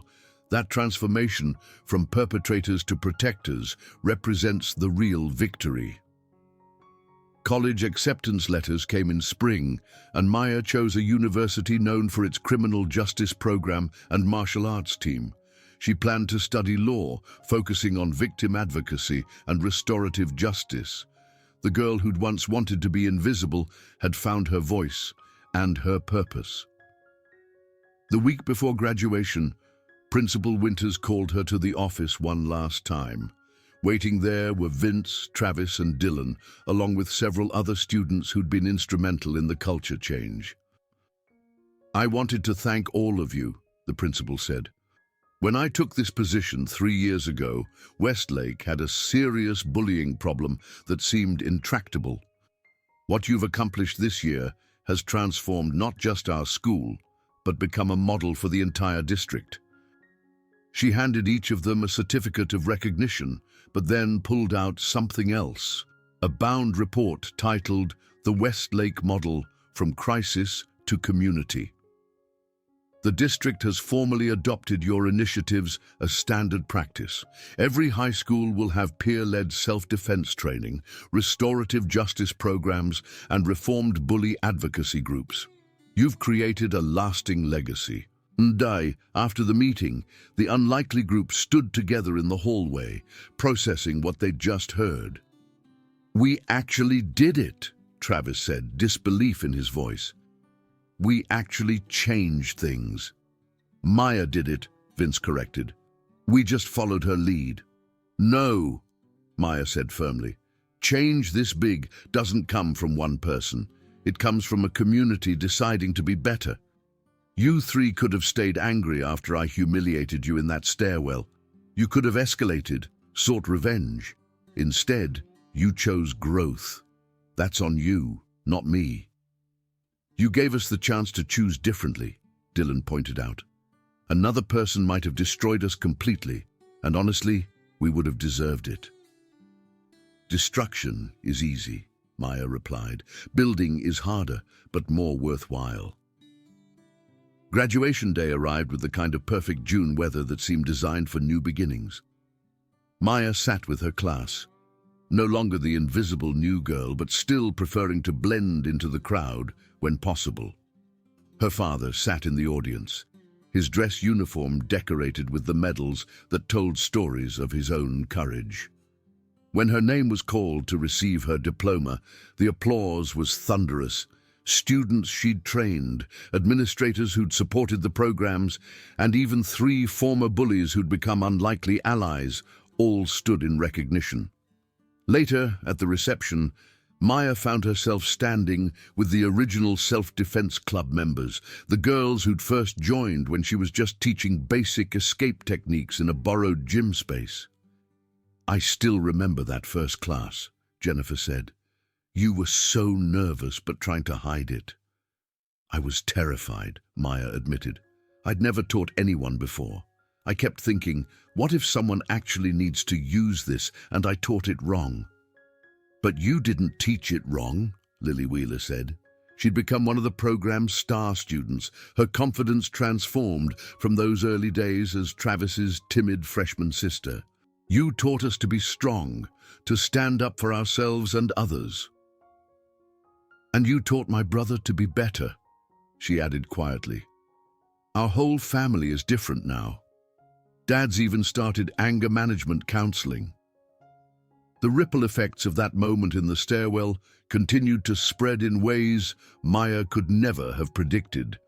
That transformation, from perpetrators to protectors, represents the real victory. College acceptance letters came in spring, and Maya chose a university known for its criminal justice program and martial arts team. She planned to study law, focusing on victim advocacy and restorative justice. The girl who'd once wanted to be invisible had found her voice and her purpose. The week before graduation, Principal Winters called her to the office one last time. Waiting there were Vince, Travis, and Dylan, along with several other students who'd been instrumental in the culture change. "I wanted to thank all of you," the principal said. "When I took this position 3 years ago, Westlake had a serious bullying problem that seemed intractable. What you've accomplished this year has transformed not just our school, but become a model for the entire district." She handed each of them a certificate of recognition, but then pulled out something else, a bound report titled "The Westlake Model: From Crisis to Community." "The district has formally adopted your initiatives as standard practice. Every high school will have peer-led self-defense training, restorative justice programs, and reformed bully advocacy groups. You've created a lasting legacy." After the meeting, the unlikely group stood together in the hallway, processing what they'd just heard. "We actually did it," Travis said, disbelief in his voice. "We actually changed things." "Maya did it," Vince corrected. "We just followed her lead." "No," Maya said firmly. "Change this big doesn't come from one person. It comes from a community deciding to be better. You 3 could have stayed angry after I humiliated you in that stairwell. You could have escalated, sought revenge. Instead, you chose growth. That's on you, not me." "You gave us the chance to choose differently," Dylan pointed out. "Another person might have destroyed us completely, and honestly, we would have deserved it." "Destruction is easy," Maya replied. "Building is harder, but more worthwhile." Graduation day arrived with the kind of perfect June weather that seemed designed for new beginnings. Maya sat with her class, no longer the invisible new girl, but still preferring to blend into the crowd when possible. Her father sat in the audience, his dress uniform decorated with the medals that told stories of his own courage. When her name was called to receive her diploma, the applause was thunderous. Students she'd trained, administrators who'd supported the programs, and even 3 former bullies who'd become unlikely allies, all stood in recognition. Later, at the reception, Maya found herself standing with the original self-defense club members, the girls who'd first joined when she was just teaching basic escape techniques in a borrowed gym space. "I still remember that first class," Jennifer said. "You were so nervous but trying to hide it." "I was terrified," Maya admitted. "I'd never taught anyone before. I kept thinking, what if someone actually needs to use this and I taught it wrong?" "But you didn't teach it wrong," Lily Wheeler said. She'd become one of the program's star students, her confidence transformed from those early days as Travis's timid freshman sister. "You taught us to be strong, to stand up for ourselves and others. And you taught my brother to be better," she added quietly. "Our whole family is different now. Dad's even started anger management counseling." The ripple effects of that moment in the stairwell continued to spread in ways Maya could never have predicted.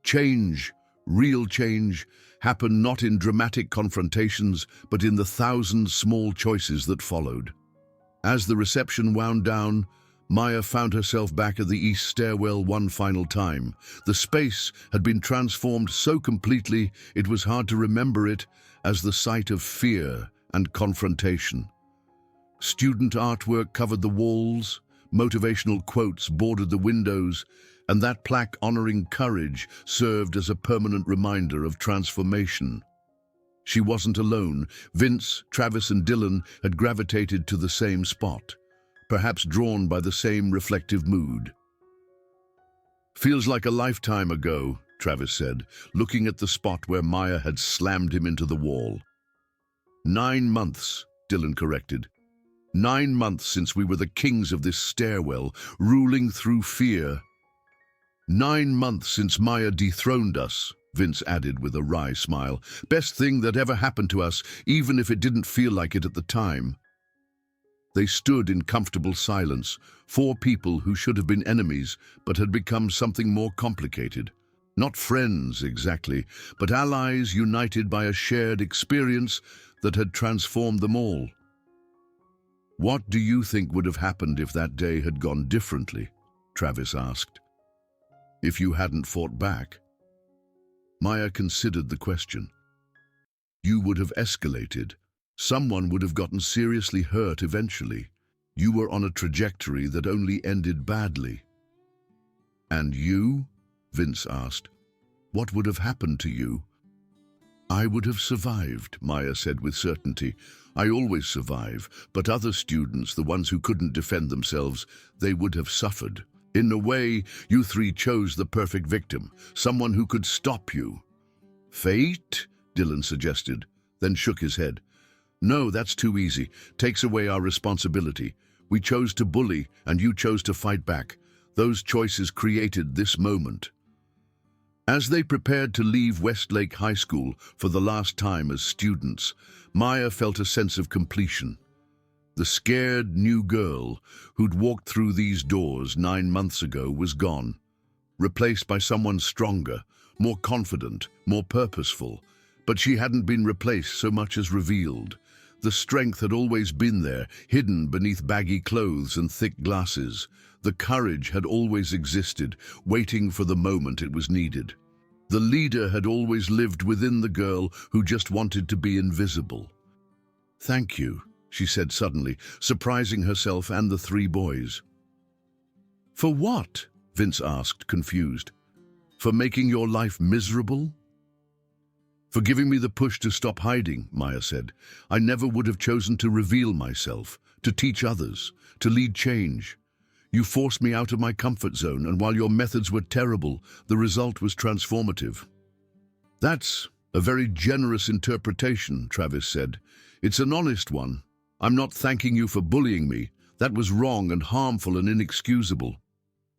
Change, real change, happened not in dramatic confrontations, but in the 1,000 small choices that followed. As the reception wound down, Maya found herself back at the east stairwell one final time. The space had been transformed so completely it was hard to remember it as the site of fear and confrontation. Student artwork covered the walls, motivational quotes bordered the windows, and that plaque honoring courage served as a permanent reminder of transformation. She wasn't alone. Vince, Travis, and Dylan had gravitated to the same spot, perhaps drawn by the same reflective mood. "Feels like a lifetime ago," Travis said, looking at the spot where Maya had slammed him into the wall. 9 months, Dylan corrected. 9 months since we were the kings of this stairwell, ruling through fear. 9 months since Maya dethroned us, Vince added with a wry smile. Best thing that ever happened to us, even if it didn't feel like it at the time. They stood in comfortable silence, 4 people who should have been enemies, but had become something more complicated. Not friends, exactly, but allies united by a shared experience that had transformed them all. "What do you think would have happened if that day had gone differently?" Travis asked. "If you hadn't fought back?" Maya considered the question. "You would have escalated. Someone would have gotten seriously hurt eventually. You were on a trajectory that only ended badly." "And you?" Vince asked. "What would have happened to you?" "I would have survived," Maya said with certainty. "I always survive, but other students, the ones who couldn't defend themselves, they would have suffered. In a way, you 3 chose the perfect victim, someone who could stop you." "Fate?" Dylan suggested, then shook his head. "No, that's too easy. Takes away our responsibility. We chose to bully, and you chose to fight back. Those choices created this moment." As they prepared to leave Westlake High School for the last time as students, Maya felt a sense of completion. The scared new girl who'd walked through these doors 9 months ago was gone, replaced by someone stronger, more confident, more purposeful. But she hadn't been replaced so much as revealed. The strength had always been there, hidden beneath baggy clothes and thick glasses. The courage had always existed, waiting for the moment it was needed. The leader had always lived within the girl who just wanted to be invisible. "Thank you," she said suddenly, surprising herself and the 3 boys. "For what?" Vince asked, confused. "For making your life miserable?" "For giving me the push to stop hiding," Maya said. "I never would have chosen to reveal myself, to teach others, to lead change. You forced me out of my comfort zone, and while your methods were terrible, the result was transformative." "That's a very generous interpretation," Travis said. "It's an honest one. I'm not thanking you for bullying me. That was wrong and harmful and inexcusable.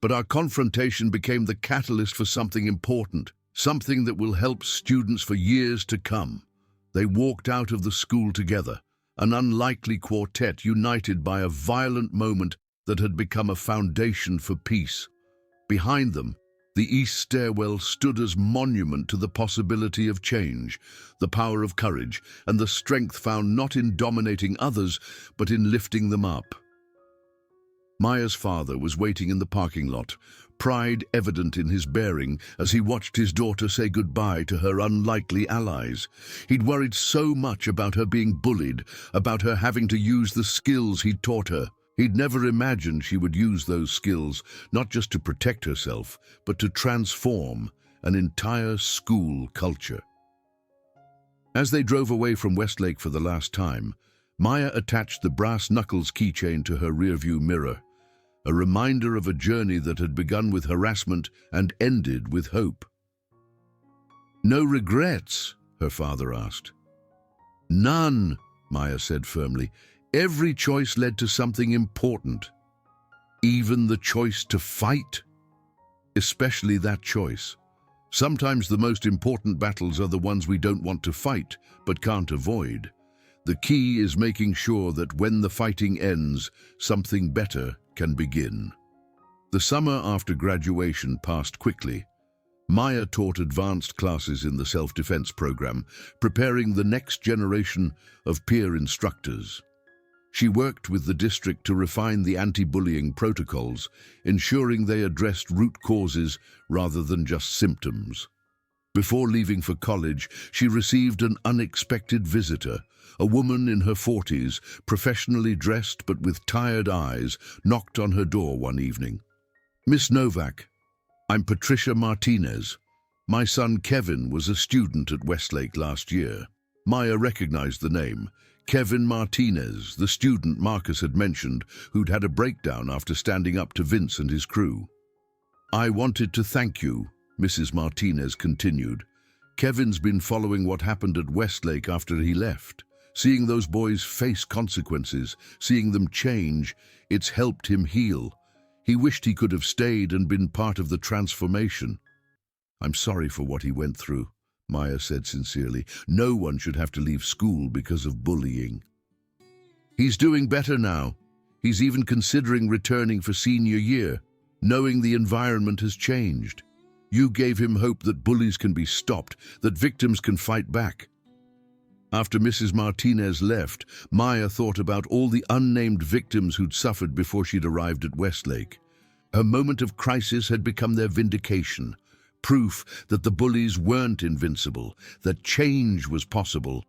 But our confrontation became the catalyst for something important, something that will help students for years to come." They walked out of the school together, an unlikely quartet united by a violent moment that had become a foundation for peace. Behind them, the east stairwell stood as monument to the possibility of change, the power of courage, and the strength found not in dominating others, but in lifting them up. Maya's father was waiting in the parking lot, pride evident in his bearing as he watched his daughter say goodbye to her unlikely allies. He'd worried so much about her being bullied, about her having to use the skills he'd taught her. He'd never imagined she would use those skills, not just to protect herself, but to transform an entire school culture. As they drove away from Westlake for the last time, Maya attached the brass knuckles keychain to her rearview mirror, a reminder of a journey that had begun with harassment and ended with hope. "No regrets?" her father asked. "None," Maya said firmly. "Every choice led to something important. Even the choice to fight. Especially that choice. Sometimes the most important battles are the ones we don't want to fight, but can't avoid. The key is making sure that when the fighting ends, something better can begin." The summer after graduation passed quickly. Maya taught advanced classes in the self-defense program, preparing the next generation of peer instructors. She worked with the district to refine the anti-bullying protocols, ensuring they addressed root causes rather than just symptoms. Before leaving for college, she received an unexpected visitor. A woman in her 40s, professionally dressed but with tired eyes, knocked on her door one evening. "Miss Novak, I'm Patricia Martinez. My son Kevin was a student at Westlake last year." Maya recognized the name. Kevin Martinez, the student Marcus had mentioned, who'd had a breakdown after standing up to Vince and his crew. "I wanted to thank you," Mrs. Martinez continued. "Kevin's been following what happened at Westlake after he left. Seeing those boys face consequences, seeing them change, it's helped him heal. He wished he could have stayed and been part of the transformation." "I'm sorry for what he went through," Maya said sincerely. "No one should have to leave school because of bullying." "He's doing better now. He's even considering returning for senior year, knowing the environment has changed. You gave him hope that bullies can be stopped, that victims can fight back." After Mrs. Martinez left, Maya thought about all the unnamed victims who'd suffered before she'd arrived at Westlake. Her moment of crisis had become their vindication, proof that the bullies weren't invincible, that change was possible.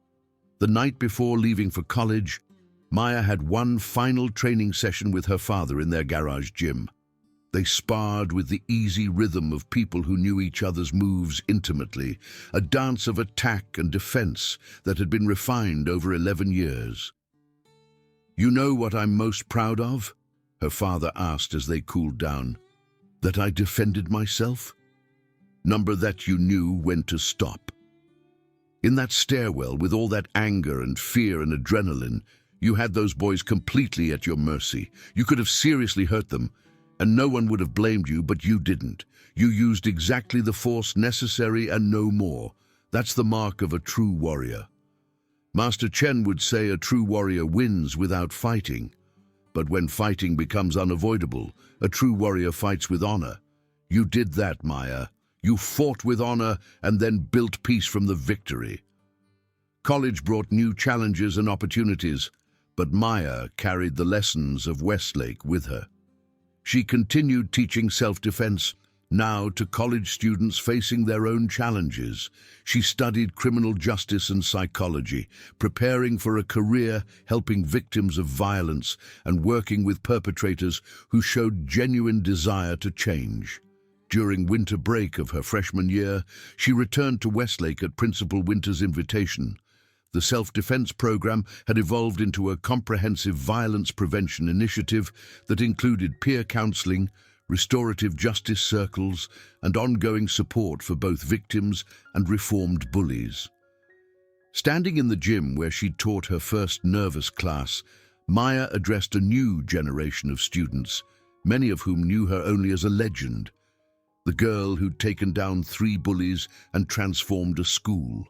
The night before leaving for college, Maya had one final training session with her father in their garage gym. They sparred with the easy rhythm of people who knew each other's moves intimately, a dance of attack and defense that had been refined over 11 years. "You know what I'm most proud of?" her father asked as they cooled down. "That I defended myself? Number that you knew when to stop." In that stairwell, with all that anger and fear and adrenaline, you had those boys completely at your mercy. You could have seriously hurt them, and no one would have blamed you, but you didn't. You used exactly the force necessary and no more. That's the mark of a true warrior. Master Chen would say a true warrior wins without fighting. But when fighting becomes unavoidable, a true warrior fights with honor. You did that, Maya. You fought with honor and then built peace from the victory. College brought new challenges and opportunities, but Maya carried the lessons of Westlake with her. She continued teaching self-defense, now to college students facing their own challenges. She studied criminal justice and psychology, preparing for a career helping victims of violence and working with perpetrators who showed genuine desire to change. During winter break of her freshman year, she returned to Westlake at Principal Winter's invitation. The self-defense program had evolved into a comprehensive violence prevention initiative that included peer counseling, restorative justice circles, and ongoing support for both victims and reformed bullies. Standing in the gym where she'd taught her first nervous class, Maya addressed a new generation of students, many of whom knew her only as a legend, the girl who'd taken down 3 bullies and transformed a school.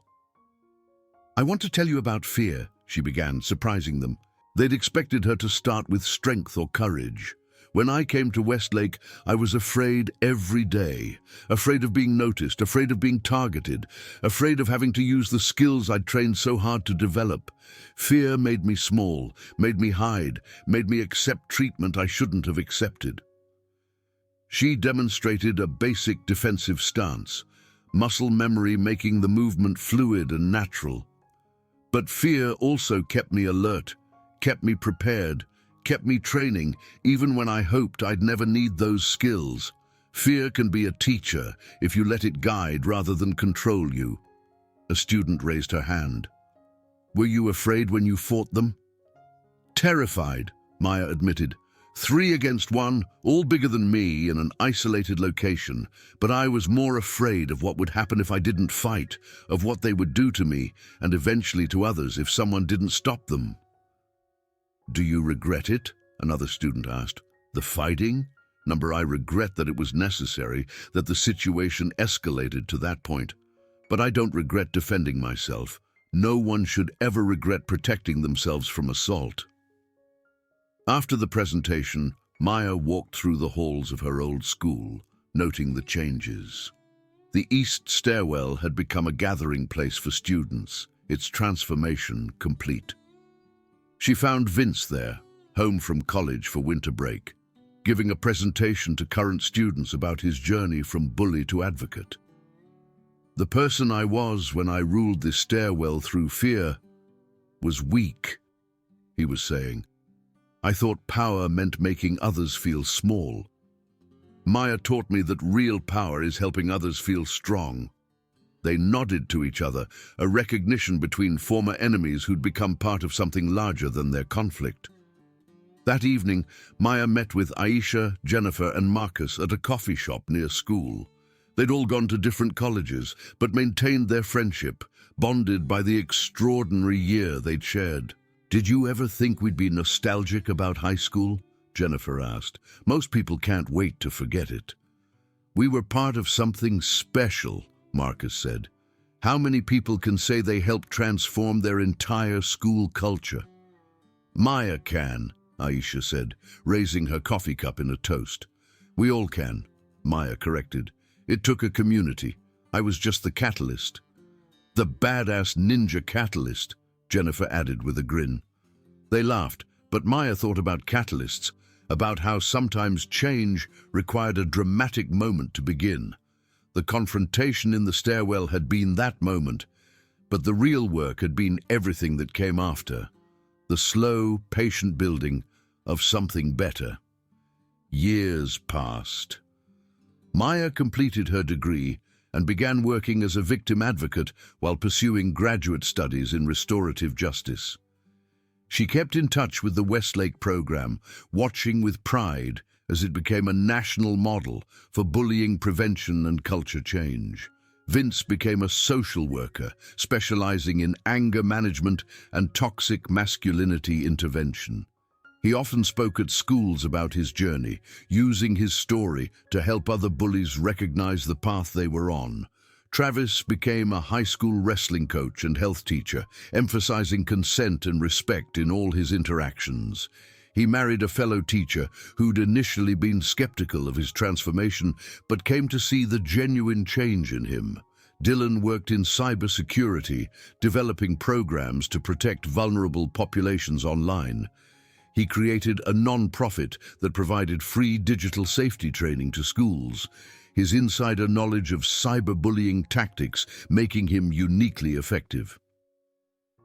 "I want to tell you about fear," she began, surprising them. They'd expected her to start with strength or courage. "When I came to Westlake, I was afraid every day. Afraid of being noticed, afraid of being targeted, afraid of having to use the skills I'd trained so hard to develop. Fear made me small, made me hide, made me accept treatment I shouldn't have accepted." She demonstrated a basic defensive stance, muscle memory making the movement fluid and natural. "But fear also kept me alert, kept me prepared, kept me training, even when I hoped I'd never need those skills. Fear can be a teacher if you let it guide rather than control you." A student raised her hand. "Were you afraid when you fought them?" "Terrified," Maya admitted. 3 against 1, all bigger than me in an isolated location, but I was more afraid of what would happen if I didn't fight, of what they would do to me, and eventually to others if someone didn't stop them." "Do you regret it?" another student asked. "The fighting? I regret that it was necessary, that the situation escalated to that point. But I don't regret defending myself. No one should ever regret protecting themselves from assault." After the presentation, Maya walked through the halls of her old school, noting the changes. The east stairwell had become a gathering place for students, its transformation complete. She found Vince there, home from college for winter break, giving a presentation to current students about his journey from bully to advocate. "The person I was when I ruled this stairwell through fear was weak," he was saying. "I thought power meant making others feel small. Maya taught me that real power is helping others feel strong." They nodded to each other, a recognition between former enemies who'd become part of something larger than their conflict. That evening, Maya met with Aisha, Jennifer, and Marcus at a coffee shop near school. They'd all gone to different colleges, but maintained their friendship, bonded by the extraordinary year they'd shared. "Did you ever think we'd be nostalgic about high school?" Jennifer asked. "Most people can't wait to forget it." "We were part of something special," Marcus said. "How many people can say they helped transform their entire school culture?" "Maya can," Aisha said, raising her coffee cup in a toast. "We all can," Maya corrected. "It took a community. I was just the catalyst." "The badass ninja catalyst," Jennifer added with a grin. They laughed, but Maya thought about catalysts, about how sometimes change required a dramatic moment to begin. The confrontation in the stairwell had been that moment, but the real work had been everything that came after, the slow, patient building of something better. Years passed. Maya completed her degree and began working as a victim advocate while pursuing graduate studies in restorative justice. She kept in touch with the Westlake program, watching with pride as it became a national model for bullying prevention and culture change. Vince became a social worker, specializing in anger management and toxic masculinity intervention. He often spoke at schools about his journey, using his story to help other bullies recognize the path they were on. Travis became a high school wrestling coach and health teacher, emphasizing consent and respect in all his interactions. He married a fellow teacher who'd initially been skeptical of his transformation, but came to see the genuine change in him. Dylan worked in cybersecurity, developing programs to protect vulnerable populations online. He created a non-profit that provided free digital safety training to schools, his insider knowledge of cyberbullying tactics making him uniquely effective.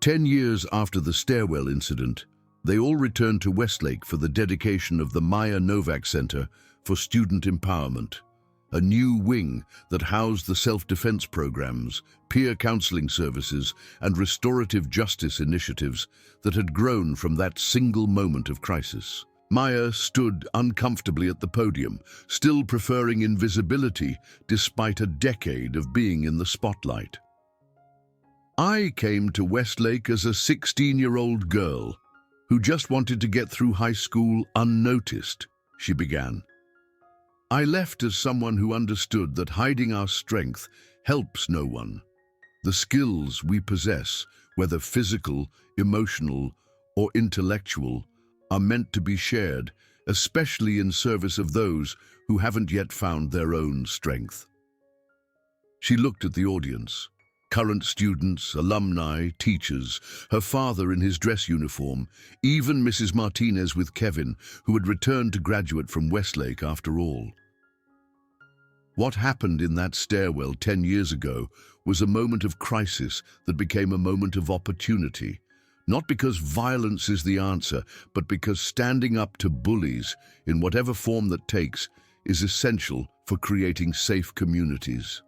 10 years after the stairwell incident, they all returned to Westlake for the dedication of the Maya Novak Center for Student Empowerment, a new wing that housed the self-defense programs, peer counseling services, and restorative justice initiatives that had grown from that single moment of crisis. Maya stood uncomfortably at the podium, still preferring invisibility despite a decade of being in the spotlight. "I came to Westlake as a 16-year-old girl who just wanted to get through high school unnoticed," she began. "I left as someone who understood that hiding our strength helps no one. The skills we possess, whether physical, emotional, or intellectual, are meant to be shared, especially in service of those who haven't yet found their own strength." She looked at the audience. Current students, alumni, teachers, her father in his dress uniform, even Mrs. Martinez with Kevin, who had returned to graduate from Westlake after all. What happened in that stairwell 10 years ago was a moment of crisis that became a moment of opportunity. Not because violence is the answer, but because standing up to bullies, in whatever form that takes, is essential for creating safe communities.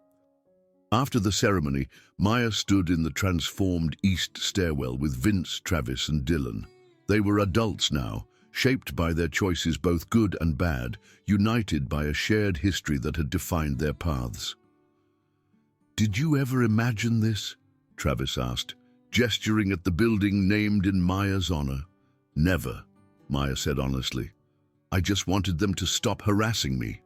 After the ceremony, Maya stood in the transformed East stairwell with Vince, Travis, and Dylan. They were adults now, shaped by their choices both good and bad, united by a shared history that had defined their paths. "Did you ever imagine this?" Travis asked, gesturing at the building named in Maya's honor. "Never," Maya said honestly. "I just wanted them to stop harassing me."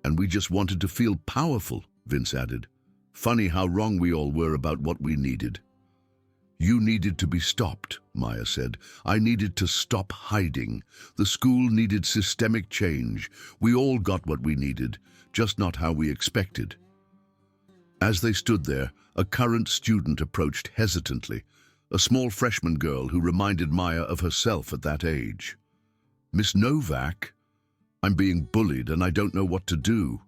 "And we just wanted to feel powerful," Vince added. "Funny how wrong we all were about what we needed." "You needed to be stopped," Maya said. "I needed to stop hiding. The school needed systemic change. We all got what we needed, just not how we expected." As they stood there, a current student approached hesitantly, a small freshman girl who reminded Maya of herself at that age. "Miss Novak, I'm being bullied and I don't know what to do."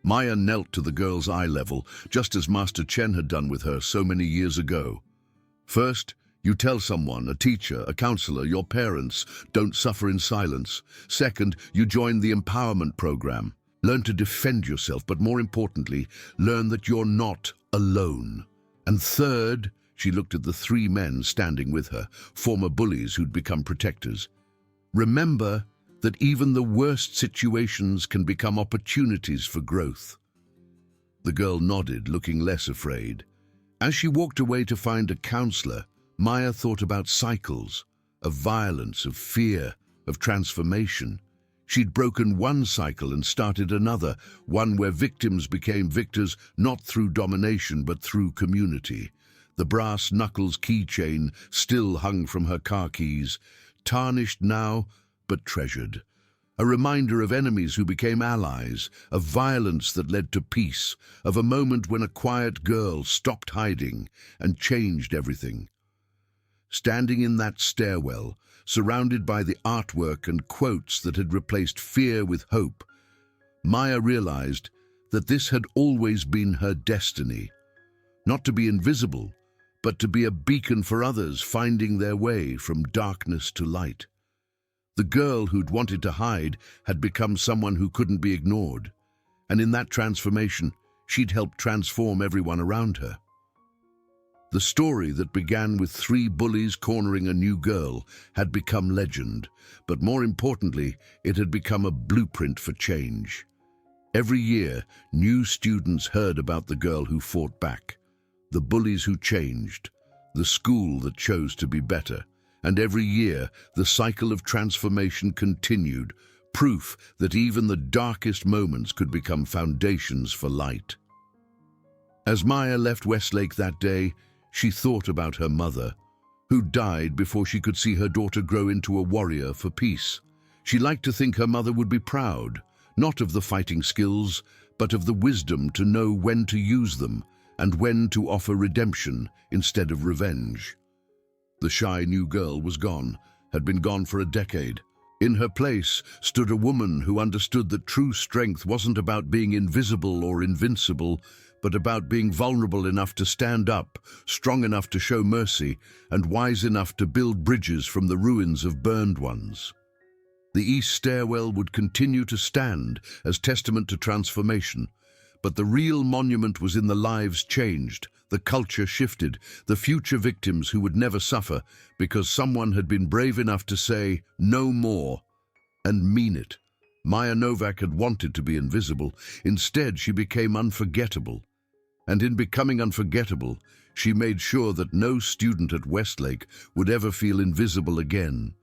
Maya knelt to the girl's eye level, just as Master Chen had done with her so many years ago. "First, you tell someone, a teacher, a counselor, your parents. Don't suffer in silence. Second, you join the empowerment program. Learn to defend yourself, but more importantly, learn that you're not alone. And third," she looked at the three men standing with her, former bullies who'd become protectors, "remember that even the worst situations can become opportunities for growth." The girl nodded, looking less afraid. As she walked away to find a counselor, Maya thought about cycles, of violence, of fear, of transformation. She'd broken one cycle and started another, one where victims became victors not through domination but through community. The brass knuckles keychain still hung from her car keys, tarnished now but treasured. A reminder of enemies who became allies, of violence that led to peace, of a moment when a quiet girl stopped hiding and changed everything. Standing in that stairwell, surrounded by the artwork and quotes that had replaced fear with hope, Maya realized that this had always been her destiny. Not to be invisible, but to be a beacon for others finding their way from darkness to light. The girl who'd wanted to hide had become someone who couldn't be ignored, and in that transformation, she'd helped transform everyone around her. The story that began with three bullies cornering a new girl had become legend, but more importantly, it had become a blueprint for change. Every year, new students heard about the girl who fought back, the bullies who changed, the school that chose to be better. And every year, the cycle of transformation continued, proof that even the darkest moments could become foundations for light. As Maya left Westlake that day, she thought about her mother, who died before she could see her daughter grow into a warrior for peace. She liked to think her mother would be proud, not of the fighting skills, but of the wisdom to know when to use them and when to offer redemption instead of revenge. The shy new girl was gone, had been gone for a decade. In her place stood a woman who understood that true strength wasn't about being invisible or invincible, but about being vulnerable enough to stand up, strong enough to show mercy, and wise enough to build bridges from the ruins of burned ones. The East Stairwell would continue to stand as testament to transformation, but the real monument was in the lives changed, the culture shifted, the future victims who would never suffer because someone had been brave enough to say, "No more," and mean it. Maya Novak had wanted to be invisible. Instead, she became unforgettable. And in becoming unforgettable, she made sure that no student at Westlake would ever feel invisible again.